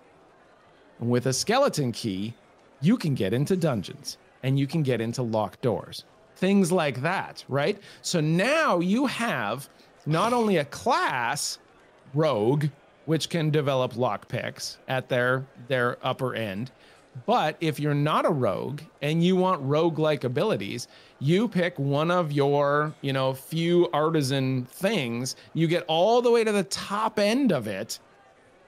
And with a skeleton key, you can get into dungeons and you can get into locked doors, things like that, right? So now you have not only a class, rogue, which can develop lockpicks at their upper end, but if you're not a rogue and you want rogue-like abilities, you pick one of your, few artisan things, you get all the way to the top end of it,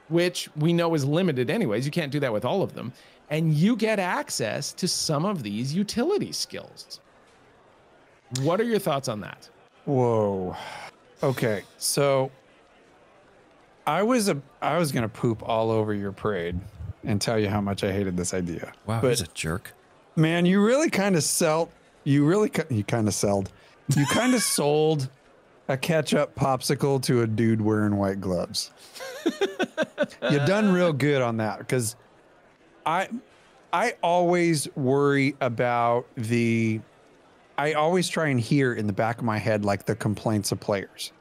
which we know is limited anyways. You can't do that with all of them. And you get access to some of these utility skills. What are your thoughts on that? Whoa. Okay. So I was going to poop all over your parade and tell you how much I hated this idea. Wow, but he's a jerk. Man, you really kind of sold a ketchup popsicle to a dude wearing white gloves. You done real good on that, because I always worry about I always try and hear in the back of my head like the complaints of players.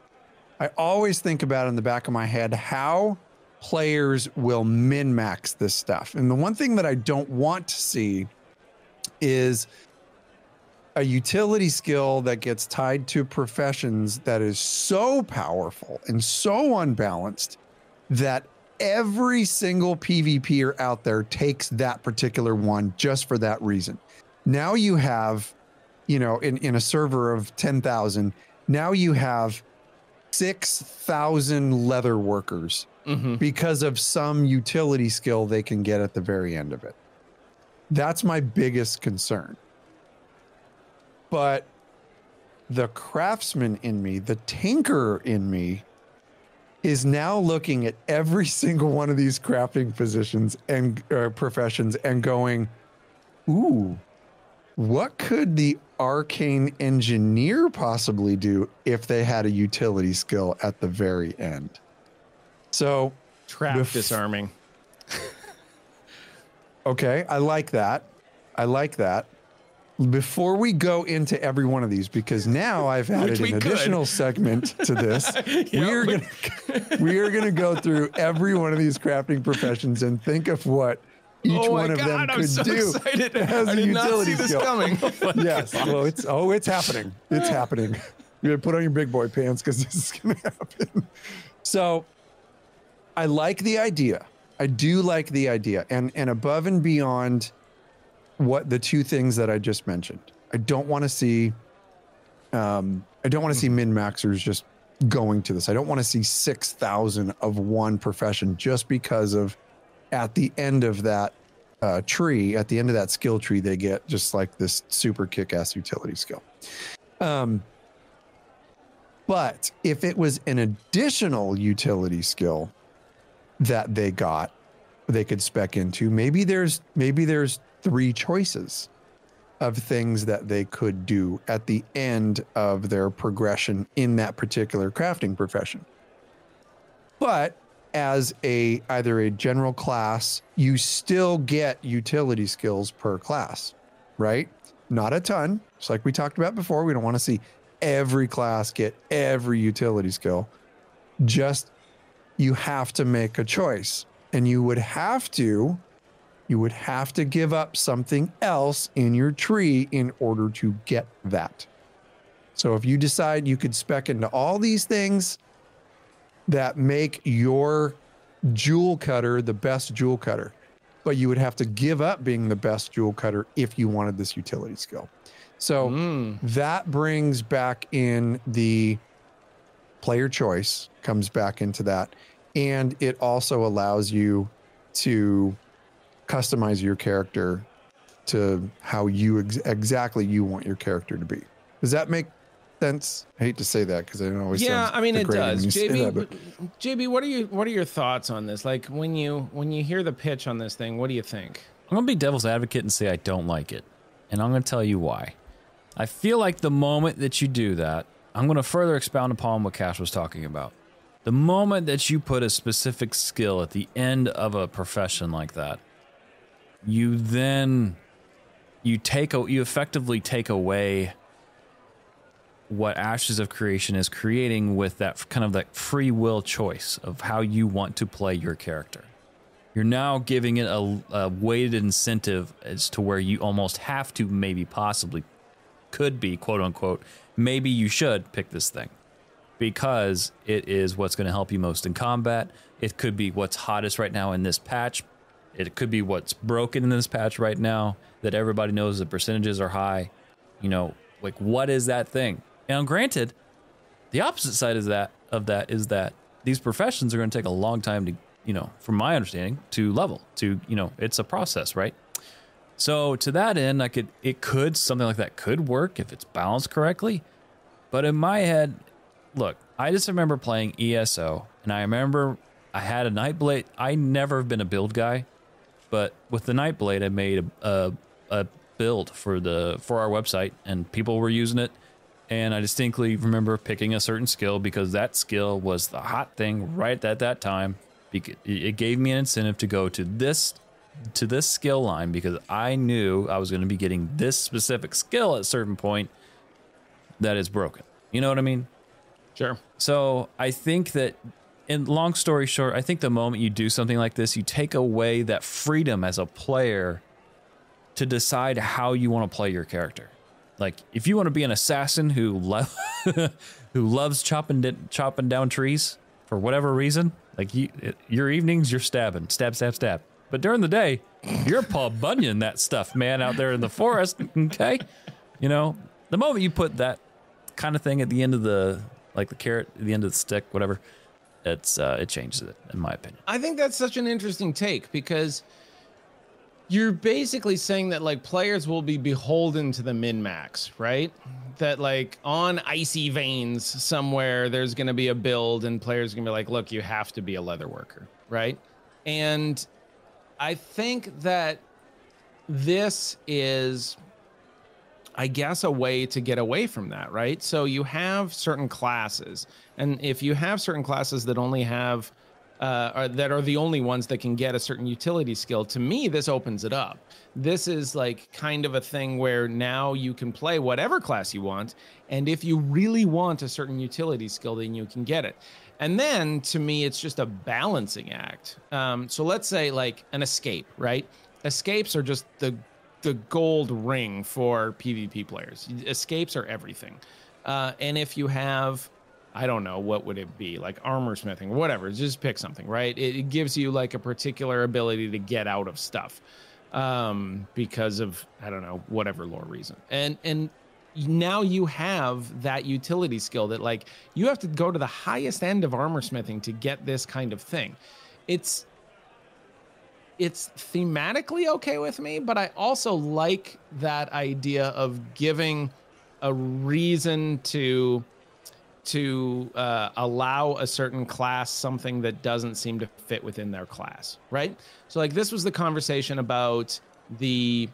I always think about in the back of my head how players will min-max this stuff. And the one thing that I don't want to see is a utility skill that gets tied to professions that is so powerful and so unbalanced that every single PvPer out there takes that particular one just for that reason. Now you have, in a server of 10,000, now you have 6,000 leather workers because of some utility skill they can get at the very end of it. That's my biggest concern. But the craftsman in me, the tinkerer in me, is now looking at every single one of these crafting positions and professions and going, ooh, what could the arcane engineer possibly do if they had a utility skill at the very end? So trap disarming. Okay, I like that. Before we go into every one of these, because now I've added an additional segment to this, we are gonna go through every one of these crafting professions and think of what each one of them could do as a utility skill. Coming. Yes, well, it's happening. It's happening. You're gonna put on your big boy pants because this is gonna happen. So, I like the idea. I do like the idea, and above and beyond what the two things that I just mentioned, I don't want to see min-maxers just going to this. I don't want to see 6,000 of one profession just because of at the end of that tree, at the end of that skill tree, they get just like this super kick-ass utility skill. But if it was an additional utility skill that they got, they could spec into, maybe there's 3 choices of things that they could do at the end of their progression in that particular crafting profession. But as either a general class, you still get utility skills per class, right? Not a ton. Just like we talked about before, we don't want to see every class get every utility skill. Just you have to make a choice, and you would have to give up something else in your tree in order to get that. So if you decide you could spec into all these things that make your jewel cutter the best jewel cutter, but you would have to give up being the best jewel cutter if you wanted this utility skill. So that brings back in the player choice, comes back into that. And it also allows you to customize your character to how you exactly you want your character to be. Does that make sense? I hate to say that because I don't always. Yeah, I mean it does. JB, JB, what are your thoughts on this? Like when you hear the pitch on this thing, what do you think? I'm gonna be devil's advocate and say I don't like it, and I'm gonna tell you why. I feel like the moment that you do that, I'm gonna further expound upon what Cash was talking about. The moment that you put a specific skill at the end of a profession like that, you effectively take away what Ashes of Creation is creating with that kind of that free will choice of how you want to play your character. You're now giving it a weighted incentive as to where you almost have to, maybe possibly could be, quote unquote, maybe you should pick this thing because it is what's going to help you most in combat. It could be what's hottest right now in this patch. It could be what's broken in this patch right now that everybody knows the percentages are high. You know, like what is that thing? Now, granted, the opposite side is that these professions are going to take a long time to, you know, from my understanding, to level, to, you know, it's a process, right? So to that end, something like that could work if it's balanced correctly. But in my head, look, I just remember playing ESO, and I remember I had a Nightblade. I never have been a build guy, but with the Nightblade, I made a build for our website, and people were using it. And I distinctly remember picking a certain skill because that skill was the hot thing right at that time. It gave me an incentive to go to this skill line because I knew I was going to be getting this specific skill at a certain point that is broken. You know what I mean? Sure. So I think that, in long story short, I think the moment you do something like this, you take away that freedom as a player to decide how you want to play your character. Like, if you want to be an assassin who loves chopping down trees for whatever reason, like your evenings, you're stabbing, stab. But during the day, you're Paul Bunyan that stuff, man, out there in the forest. Okay, you know, the moment you put that kind of thing at the end of the carrot, at the end of the stick, whatever, it changes it, in my opinion. I think that's such an interesting take because you're basically saying that like players will be beholden to the min-max, right? That like on icy veins somewhere, there's going to be a build and players are going to be like, look, you have to be a leather worker, right? And I think that this is, I guess, a way to get away from that, right? So you have certain classes, and if you have certain classes that only have that are the only ones that can get a certain utility skill, to me, this opens it up. This is like kind of a thing where now you can play whatever class you want, and if you really want a certain utility skill, then you can get it. And then, to me, it's just a balancing act. So let's say like an escape, right? Escapes are just the gold ring for PvP players. Escapes are everything. And if you have, I don't know, what would it be? Like armor smithing, whatever. Just pick something, right? It gives you like a particular ability to get out of stuff because of, I don't know, whatever lore reason. And now you have that utility skill that like you have to go to the highest end of armor smithing to get this kind of thing. It's thematically okay with me, but I also like that idea of giving a reason to to allow a certain class something that doesn't seem to fit within their class, right? So like this was the conversation about the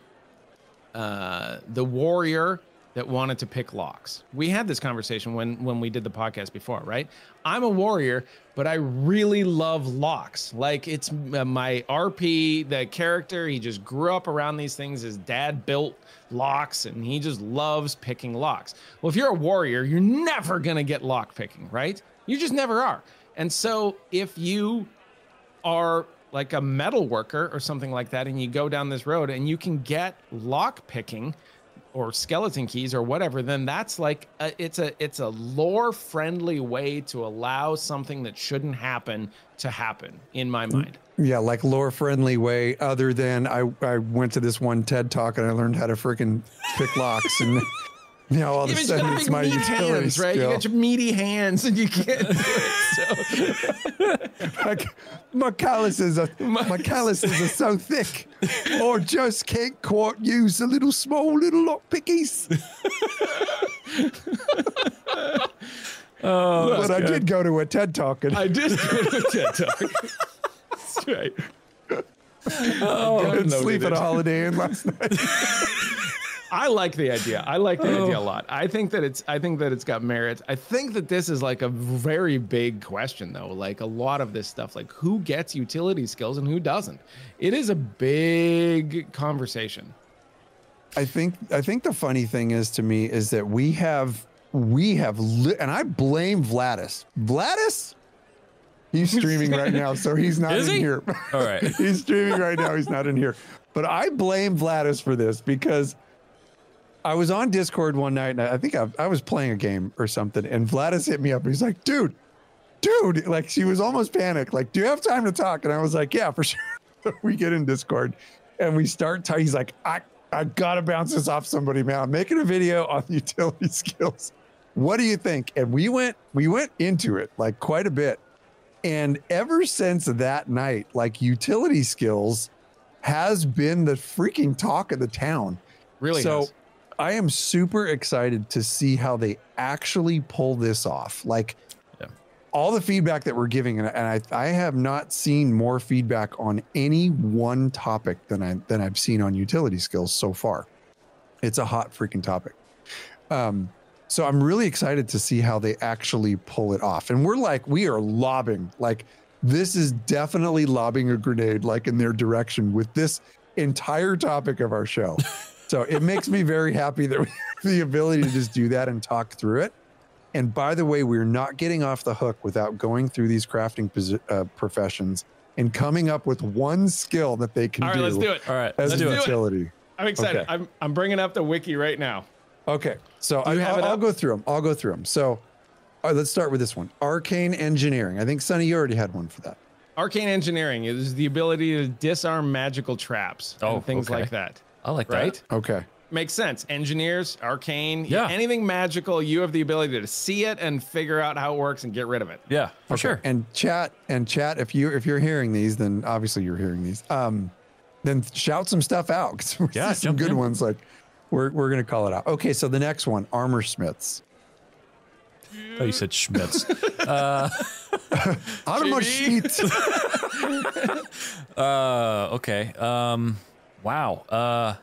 warrior that wanted to pick locks. We had this conversation when we did the podcast before, right? I'm a warrior, but I really love locks. Like it's my RP, the character, he just grew up around these things. His dad built locks and he just loves picking locks. Well, if you're a warrior, you're never gonna get lock picking, right? You just never are. And so if you are like a metal worker or something like that, and you go down this road and you can get lock picking or skeleton keys or whatever, then that's like it's a lore friendly way to allow something that shouldn't happen to happen in my mind. Yeah, like lore friendly way, other than I went to this one TED talk and I learned how to freaking pick locks, and now all of a sudden it's my utility hands, right? skill. You got your meaty hands and you can't do it. So Like, my calluses are so thick, or just can't quite use the little small little lock pickies. But I did go to a TED talk. And I did go to a TED talk. That's right. and sleep at a Holiday Inn last night. I like the idea. I like the idea a lot. I think that it's got merit. I think that this is like a very big question though. Like a lot of this stuff, like who gets utility skills and who doesn't. It is a big conversation. I think the funny thing is to me is that we have and I blame Vladis. Vladis? He's streaming right now, so he's not in here. All right. He's streaming right now. He's not in here. But I blame Vladis for this because I was on Discord one night and I think I was playing a game or something, and Vladis hit me up. He's like, dude, like she was almost panicked. Like, do you have time to talk? And I was like, yeah, for sure. We get in Discord and we start talking. He's like, I gotta bounce this off somebody, man. I'm making a video on utility skills. What do you think? And we went into it like quite a bit. And ever since that night, like utility skills has been the freaking talk of the town. Really so has. I am super excited to see how they actually pull this off. Like all the feedback that we're giving, and I have not seen more feedback on any one topic than I've seen on utility skills so far. It's a hot freaking topic. So I'm really excited to see how they actually pull it off. And we are lobbing, like this is definitely lobbing a grenade like in their direction with this entire topic of our show. So it makes me very happy that we have the ability to just do that and talk through it. And by the way, we're not getting off the hook without going through these crafting professions and coming up with one skill that they can do. All right, let's do it. All right, as let's a do utility. it. I'm excited. Okay. I'm bringing up the wiki right now. Okay, so I'll go through them. So let's start with this one. Arcane engineering. I think, Sonny, you already had one for that. Arcane engineering is the ability to disarm magical traps and things like that. I like right? that. Okay. Makes sense. Engineers, arcane, yeah. Anything magical, you have the ability to see it and figure out how it works and get rid of it. Yeah, for sure. And chat, if you're hearing these, then obviously you're hearing these. Then shout some stuff out. 'Cause we see some good ones. Like we're gonna call it out. Okay, so the next one, armor smiths. I thought you said Schmitz. Armor smiths. Okay. Wow.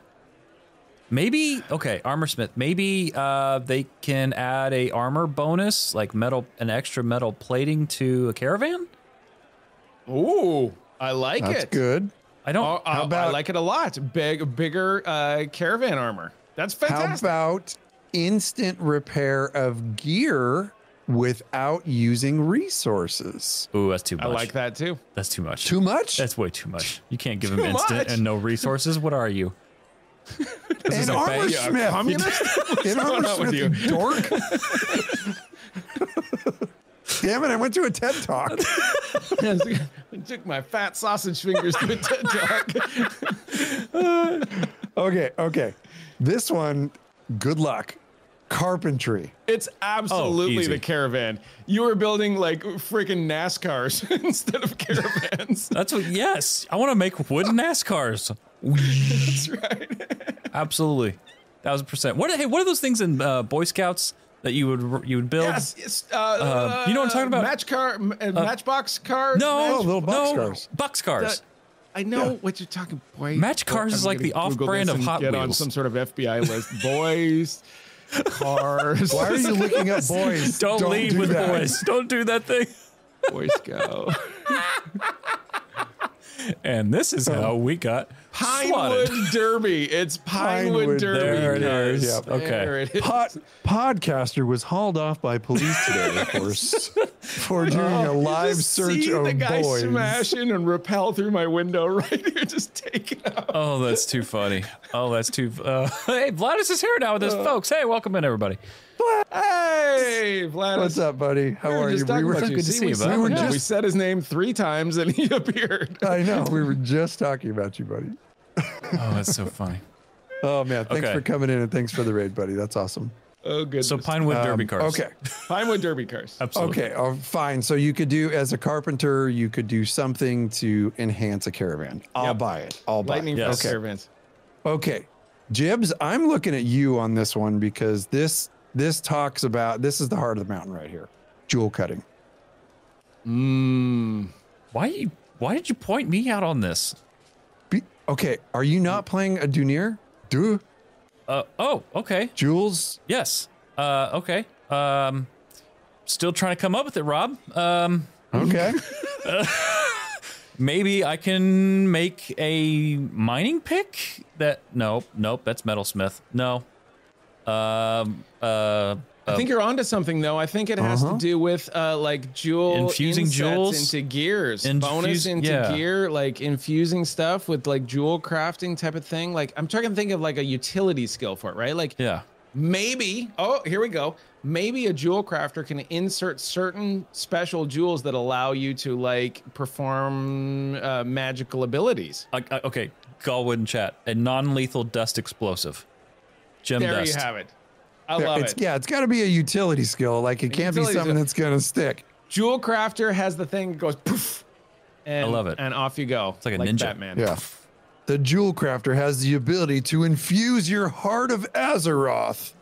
Maybe, okay, armor smith. Maybe they can add a armor bonus, like an extra metal plating to a caravan. Ooh, I like it. That's good. I like it a lot. Bigger caravan armor. That's fantastic. How about instant repair of gear without using resources? Ooh, that's too much. I like that too. That's too much. Too much? That's way too much. You can't give him instant and no resources. What are you? An armor smith. An armor smith, you dork. Damn it, I went to a TED talk. I took my fat sausage fingers to a TED talk. Okay. This one, good luck. Carpentry. It's absolutely the caravan. You were building like freaking NASCARs instead of caravans. That's what, yes. I want to make wooden NASCARs. That's right. Absolutely. 1000%. What are those things in Boy Scouts? that you would build? Yes. You know what I'm talking about? Matchbox cars. No, little boxcars. Boxcars. I know what you're talking. Boy, Match cars is like the off-brand of Hot Get Wheels. on some sort of FBI list. Boys, cars. Why are you looking up boys? Don't lead do with that. boys. Don't do that thing. Boy Scout. And this is how we got Pinewood swatted. Derby. It's Pinewood Pinewood Derby. There it is. Yep. Okay. There it is. Podcaster was hauled off by police today, of course, for doing a live Just search see of the guy boys. smash in and rappel through my window right here, just take it out. Oh, that's too funny. Oh, that's too. Hey, Vladis is here now with us, folks. Hey, welcome in, everybody. Hey, Vladis. What's up, buddy? How are you? Just talking about you. good to see you, bud. We said his name 3 times and he appeared. I know. We were just talking about you, buddy. Oh, that's so funny. Oh man, thanks Okay. for coming in and thanks for the raid, buddy. That's awesome. Oh, good. So Pinewood Derby cars. Okay. Pinewood Derby cars. Absolutely. Okay. Oh, fine. So you could do, as a carpenter, you could do something to enhance a caravan. I'll buy it. I'll buy Lightning it. fast Yes. caravans. Okay. Jibs, I'm looking at you on this one because this talks about, this is the heart of the mountain right here. Jewel cutting. Why did you point me out on this? Okay. Are you not playing a Dunir? Do Oh, okay. Jules? Yes. Okay. Still trying to come up with it, Rob. Okay. Maybe I can make a mining pick nope, that's metalsmith. No. I think you're onto something, though. I think it has to do with like jewel Infusing insets jewels? into gears, Infuse- bonus into yeah. gear, like infusing stuff with like jewel crafting type of thing. Like I'm trying to think of like a utility skill for it, right? Like Yeah. maybe. Oh, here we go. Maybe a jewel crafter can insert certain special jewels that allow you to like perform magical abilities. Okay, Galwood in chat. A non-lethal dust explosive. Gem There dust. you have it. I love it. Yeah, it's got to be a utility skill. Like it can't be utility something skill. that's going to stick. Jewel crafter has the thing that goes poof, and I love it. and off you go. It's like a ninja. Batman. Yeah. The Jewel Crafter has the ability to infuse your heart of Azeroth.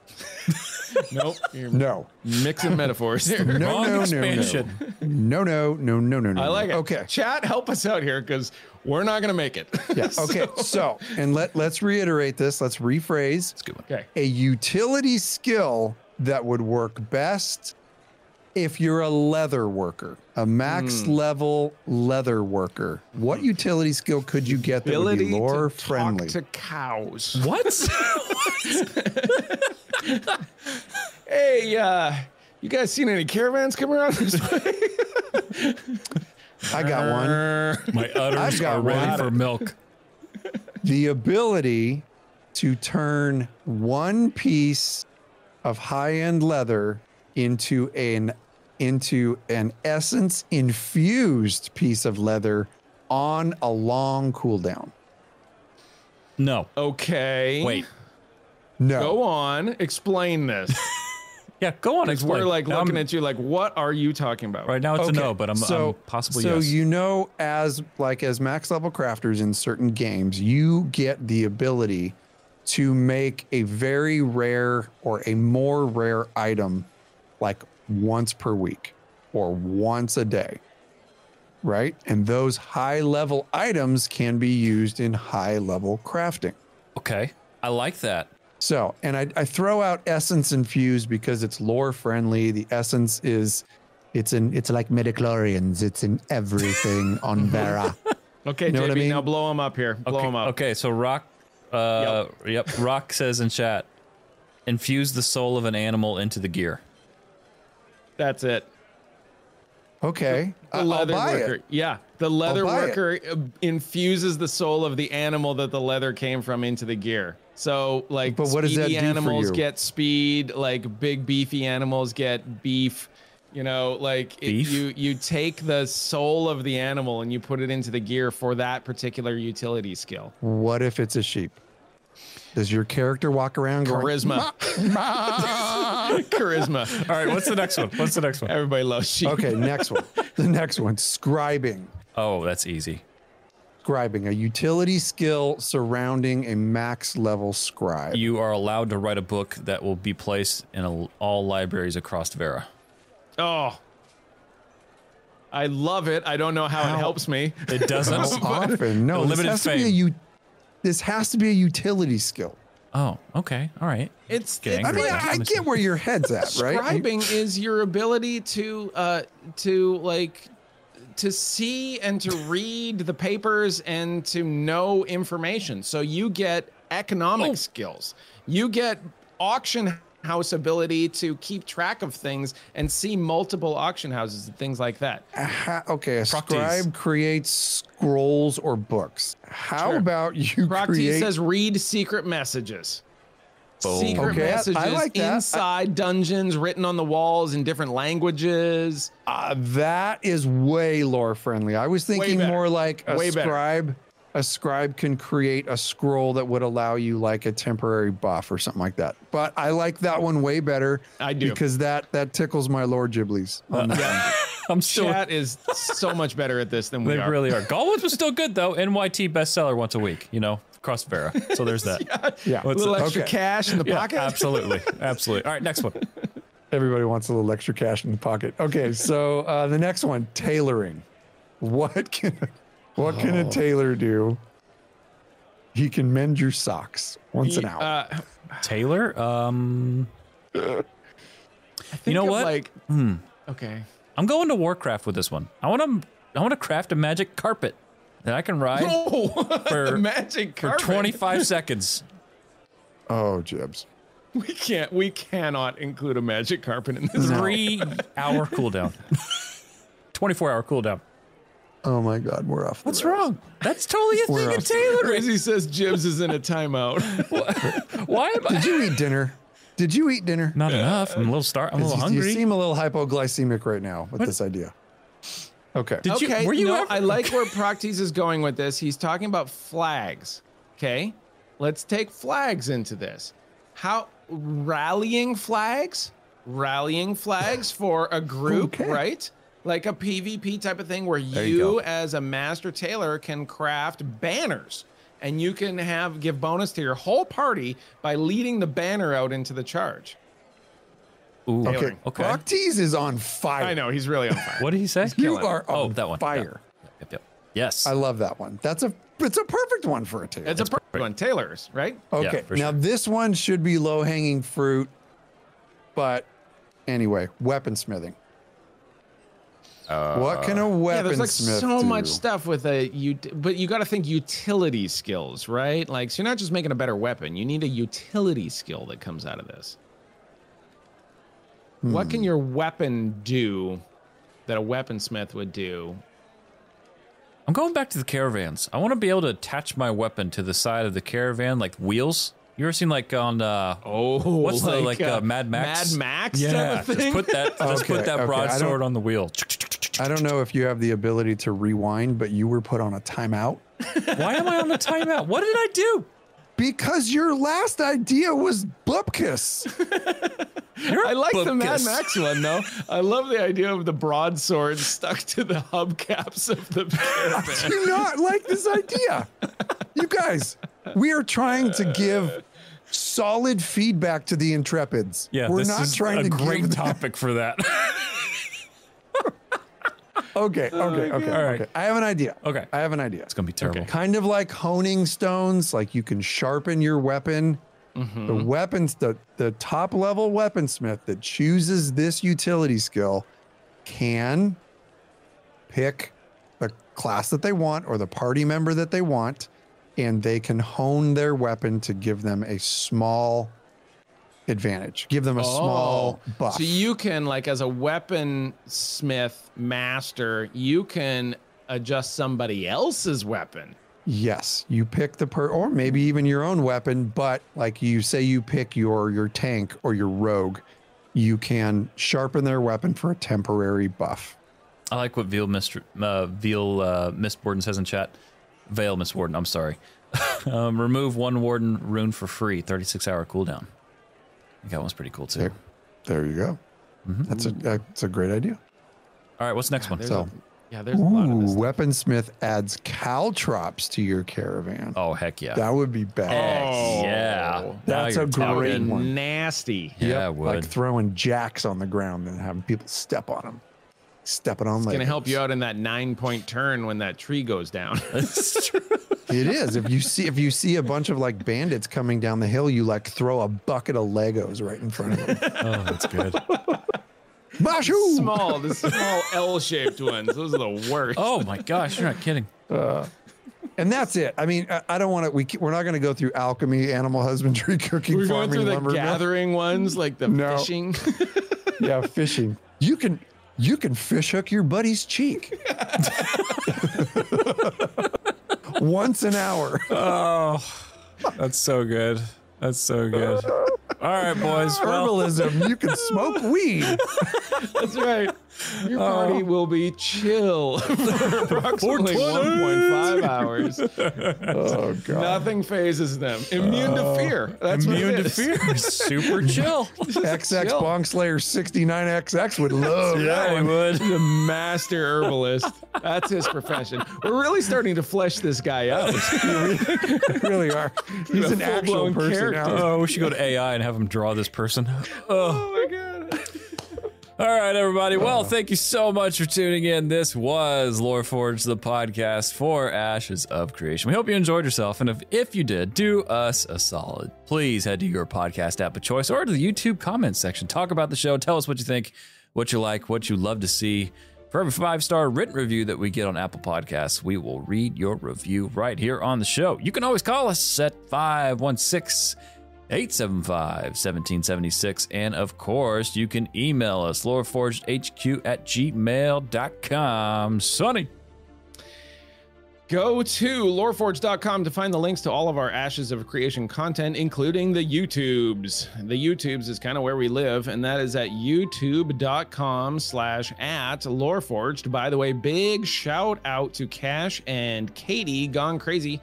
Nope. You're No. mixing metaphors here. No, expansion. No. I like it. Okay. Chat, help us out here because we're not gonna make it. Yeah. Okay. So, and let's reiterate this. Let's rephrase. That's a good one. Okay. A utility skill that would work best if you're a leather worker, a max level leather worker. What utility skill could you get that would be Ability lore to talk friendly? to cows. What? Hey, you guys seen any caravans coming around this way? I got one. My udders I've got are ready one. for milk. The ability to turn one piece of high-end leather into an essence infused piece of leather on a long cooldown. No. Okay. Wait. No. Go on. Explain this. Yeah, go on. Because Explain. we're like Now looking I'm- at you like, what are you talking about? Right now it's Okay, a no, but I'm possibly so yes. you know, as max level crafters in certain games, you get the ability to make a very rare or a more rare item like once per week or once a day, right? And those high level items can be used in high level crafting. Okay. I like that. So, and I throw out essence infused because it's lore friendly. The essence is, it's like midichlorians. It's in everything on Vera. Okay, You know JB, what I mean? now blow him up here. Blow him up. Okay, so Rock Rock says in chat, infuse the soul of an animal into the gear. That's it. Okay, The I'll leather buy worker. it. Yeah. The leather buy it. worker infuses the soul of the animal that the leather came from into the gear. So like But what does that speedy do for animals you? get speed, like big beefy animals get beef. You know, like Beef? you take the soul of the animal and you put it into the gear for that particular utility skill. What if it's a sheep? Does your character walk around going, Charisma. Charisma. All right, what's the next one? What's the next one? Everybody loves sheep. Okay, next one. The next one, scribing. Oh, that's easy. scribing, a utility skill surrounding a max level scribe. You are allowed to write a book that will be placed in all libraries across Vera. Oh, I love it. I don't know how it helps me. It doesn't. Often, no. This has to be a utility skill. Oh, okay, all right. I get where your head's at, right? Scribing is your ability to see and to read the papers and to know information. So you get economic skills. You get auction house ability to keep track of things and see multiple auction houses and things like that. A scribe creates scrolls or books. How about you Proctis says read secret messages. Boom. Secret messages I like that. inside dungeons written on the walls in different languages. That is way lore friendly. I was thinking more like a scribe can create a scroll that would allow you like a temporary buff or something like that. But I like that one way better. I do. Because that tickles my lore giblies. I'm still. Chat is so much better at this than we are. They really are. Galwitz was still good though. NYT bestseller once a week. Across Vera. So there's that. Yeah. A little extra cash in the pocket. Absolutely. Absolutely. All right, next one. Everybody wants a little extra cash in the pocket. Okay, so the next one, tailoring. What can a tailor do? He can mend your socks once an hour. Tailor? You know what? Okay. I'm going to Warcraft with this one. I want to craft a magic carpet that I can ride for magic carpet. for 25 seconds. Oh, Jibs. We cannot include a magic carpet in this. 3-hour cooldown. 24-hour cooldown. Oh my God, we're off. What's wrong? That's totally a thing in tailoring. Crazy says Jibs is in a timeout. Why am I? Did you eat dinner? Not enough. I'm a little hungry. You seem a little hypoglycemic right now with this idea. Okay. I like where Proctis is going with this. He's talking about flags. Okay. Let's take flags into this. Rallying flags for a group, right? Like a PvP type of thing where you as a master tailor can craft banners and you can give bonus to your whole party by leading the banner out into the charge. Ooh, okay. Proctis is on fire. I know, he's really on fire. What did he say? You are on that one. fire. Yep. Yes. I love that one. It's a perfect one for a tailor. It's a perfect one. Tailors, right? Okay. Now this one should be low-hanging fruit, but anyway, weaponsmithing. What can a weaponsmith there's like so do? much stuff with but you got to think utility skills, right? Like, so you're not just making a better weapon. You need a utility skill that comes out of this. What can your weapon do that a weaponsmith would do? I'm going back to the caravans. I want to be able to attach my weapon to the side of the caravan, like wheels. You ever seen like on what's Mad Max? Mad Max? Yeah, type of thing? Just put that broadsword on the wheel. I don't know if you have the ability to rewind, but you were put on a timeout. Why am I on a timeout? What did I do? Because your last idea was Bupkis. I like the Mad Max one, though. I love the idea of the broadsword stuck to the hubcaps of the caravan. I do not like this idea. You guys, we are trying to give solid feedback to the Intrepids. Yeah, we're this not is trying a to great give topic for that. Okay. All right. I have an idea. Okay. I have an idea. It's gonna be terrible. Kind of like honing stones, like you can sharpen your weapon. The weapons, the top level weaponsmith that chooses this utility skill can pick the class that they want or the party member that they want, and they can hone their weapon to give them a small advantage, give them a small buff. So you can, like, as a weaponsmith master, you can adjust somebody else's weapon. Yes, you pick or maybe even your own weapon, but like you say you pick your tank or your rogue, you can sharpen their weapon for a temporary buff. I like what Veil Mistwarden says in chat. Veil Mistwarden, I'm sorry. Remove one warden rune for free, 36-hour cooldown. I think that one's pretty cool too. There you go. That's a great idea. All right, what's the next one? Yeah, there's a lot of this stuff. Weaponsmith adds caltrops to your caravan. Oh, heck yeah. That would be bad. Oh, Yeah. That's Now a you're great talking. one. Nasty. Yeah, it Like would. throwing jacks on the ground and having people step on them. Stepping on It's Legos. going to help you out in that 9-point turn when that tree goes down. It is. If you see a bunch of like bandits coming down the hill, you like throw a bucket of Legos right in front of them. Oh, that's good. Bashu! the small L-shaped ones. Those are the worst. Oh my gosh, you're not kidding. And that's it. I mean, I don't want to. We're not going to go through alchemy, animal husbandry, cooking, We're going farming, through the lumber. gathering ones, like the No. fishing. Yeah, fishing. You can fish hook your buddy's cheek once an hour. Oh, that's so good. That's so good. All right, boys. Well, Herbalism. You can smoke weed. That's right. Your party will be chill for approximately 1.5 hours. Oh god. Nothing phases them. Immune to fear. That's immune what it to is. fear. Super chill. XX Chill. Bong Slayer 69XX would love that I one. would. The master herbalist. That's his profession. We're really starting to flesh this guy out. You really are. He's A an actual full-blown person character. now. Oh, we should go to AI and have him draw this person. Oh. Oh my god. All right, everybody. Well, thank you so much for tuning in. This was LoreForged, the podcast for Ashes of Creation. We hope you enjoyed yourself. And if you did, do us a solid. Please head to your podcast app of choice or to the YouTube comments section. Talk about the show. Tell us what you think, what you like, what you love to see. For every 5-star written review that we get on Apple Podcasts, we will read your review right here on the show. You can always call us at 516-875-1776. And of course, you can email us, loreforgedhq@gmail.com. Sonny. Go to loreforged.com to find the links to all of our Ashes of Creation content, including the YouTubes. The YouTubes is kind of where we live, and that is at youtube.com/@loreforged. By the way, big shout out to Cash and Katie, Gone Crazy,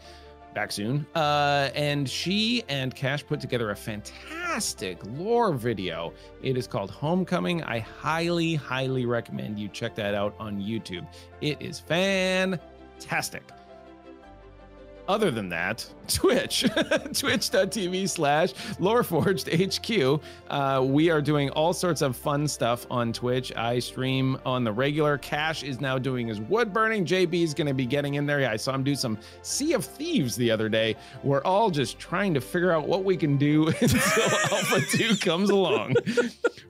back soon. And she and Cash put together a fantastic lore video. It is called Homecoming. I highly, highly recommend you check that out on YouTube. It is fantastic. Other than that, Twitch, twitch.tv/LoreForgedHQ. We are doing all sorts of fun stuff on Twitch. I stream on the regular. Cash is now doing his wood burning. JB is going to be getting in there. Yeah, I saw him do some Sea of Thieves the other day. We're all just trying to figure out what we can do until Alpha 2 comes along.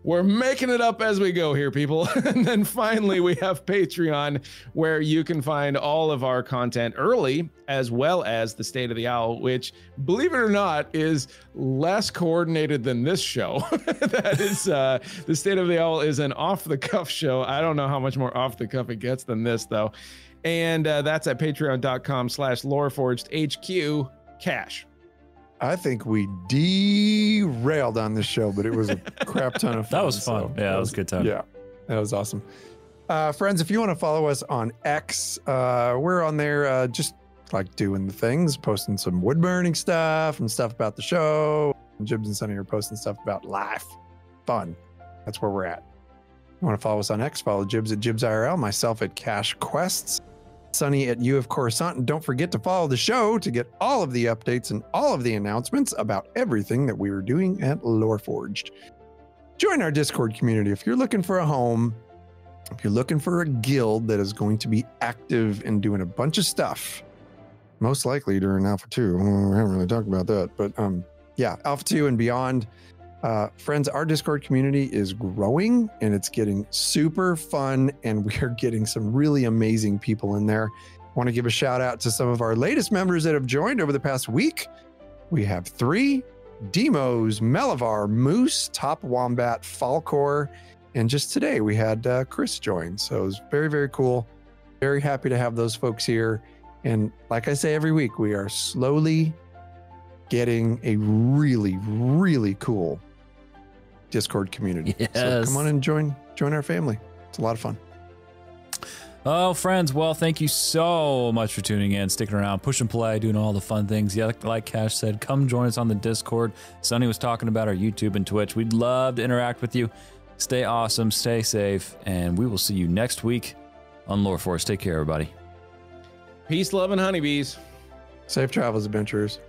We're making it up as we go here, people. And then finally, we have Patreon, where you can find all of our content early, as well as the State of the Owl, which, believe it or not, is less coordinated than this show. That is, the State of the Owl is an off-the-cuff show. I don't know how much more off-the-cuff it gets than this, though. And that's at patreon.com/LoreForgedHQ. Cash. I think we derailed on this show, but it was a crap ton of fun. That was fun. Yeah, that was a good time. Yeah, that was awesome. Friends, if you want to follow us on X, we're on there just like doing the things, posting some wood burning stuff and stuff about the show. And Jibs and Sonny are posting stuff about life. Fun. That's where we're at. You want to follow us on X, follow Jibs at JibsIRL, myself at Cash Quests, Sonny at U of Coruscant. And don't forget to follow the show to get all of the updates and all of the announcements about everything that we are doing at LoreForged. Join our Discord community if you're looking for a home, if you're looking for a guild that is going to be active and doing a bunch of stuff, most likely during Alpha 2. We haven't really talked about that, but yeah, Alpha 2 and beyond. Friends, our Discord community is growing and it's getting super fun, and we are getting some really amazing people in there. I want to give a shout out to some of our latest members that have joined over the past week. We have 3: Demos, Melivar, Moose, Top Wombat, Falcor, and just today we had Chris join. So it was very, very cool. Very happy to have those folks here. And like I say every week, we are slowly getting a really, really cool Discord community. Yes. So come on and join our family. It's a lot of fun. Oh, friends, well, thank you so much for tuning in, sticking around, push and play, doing all the fun things. Yeah, like Cash said, come join us on the Discord. Sonny was talking about our YouTube and Twitch. We'd love to interact with you. Stay awesome, stay safe, and we will see you next week on LoreForged. Take care, everybody. Peace, love, and honeybees. Safe travels, adventurers.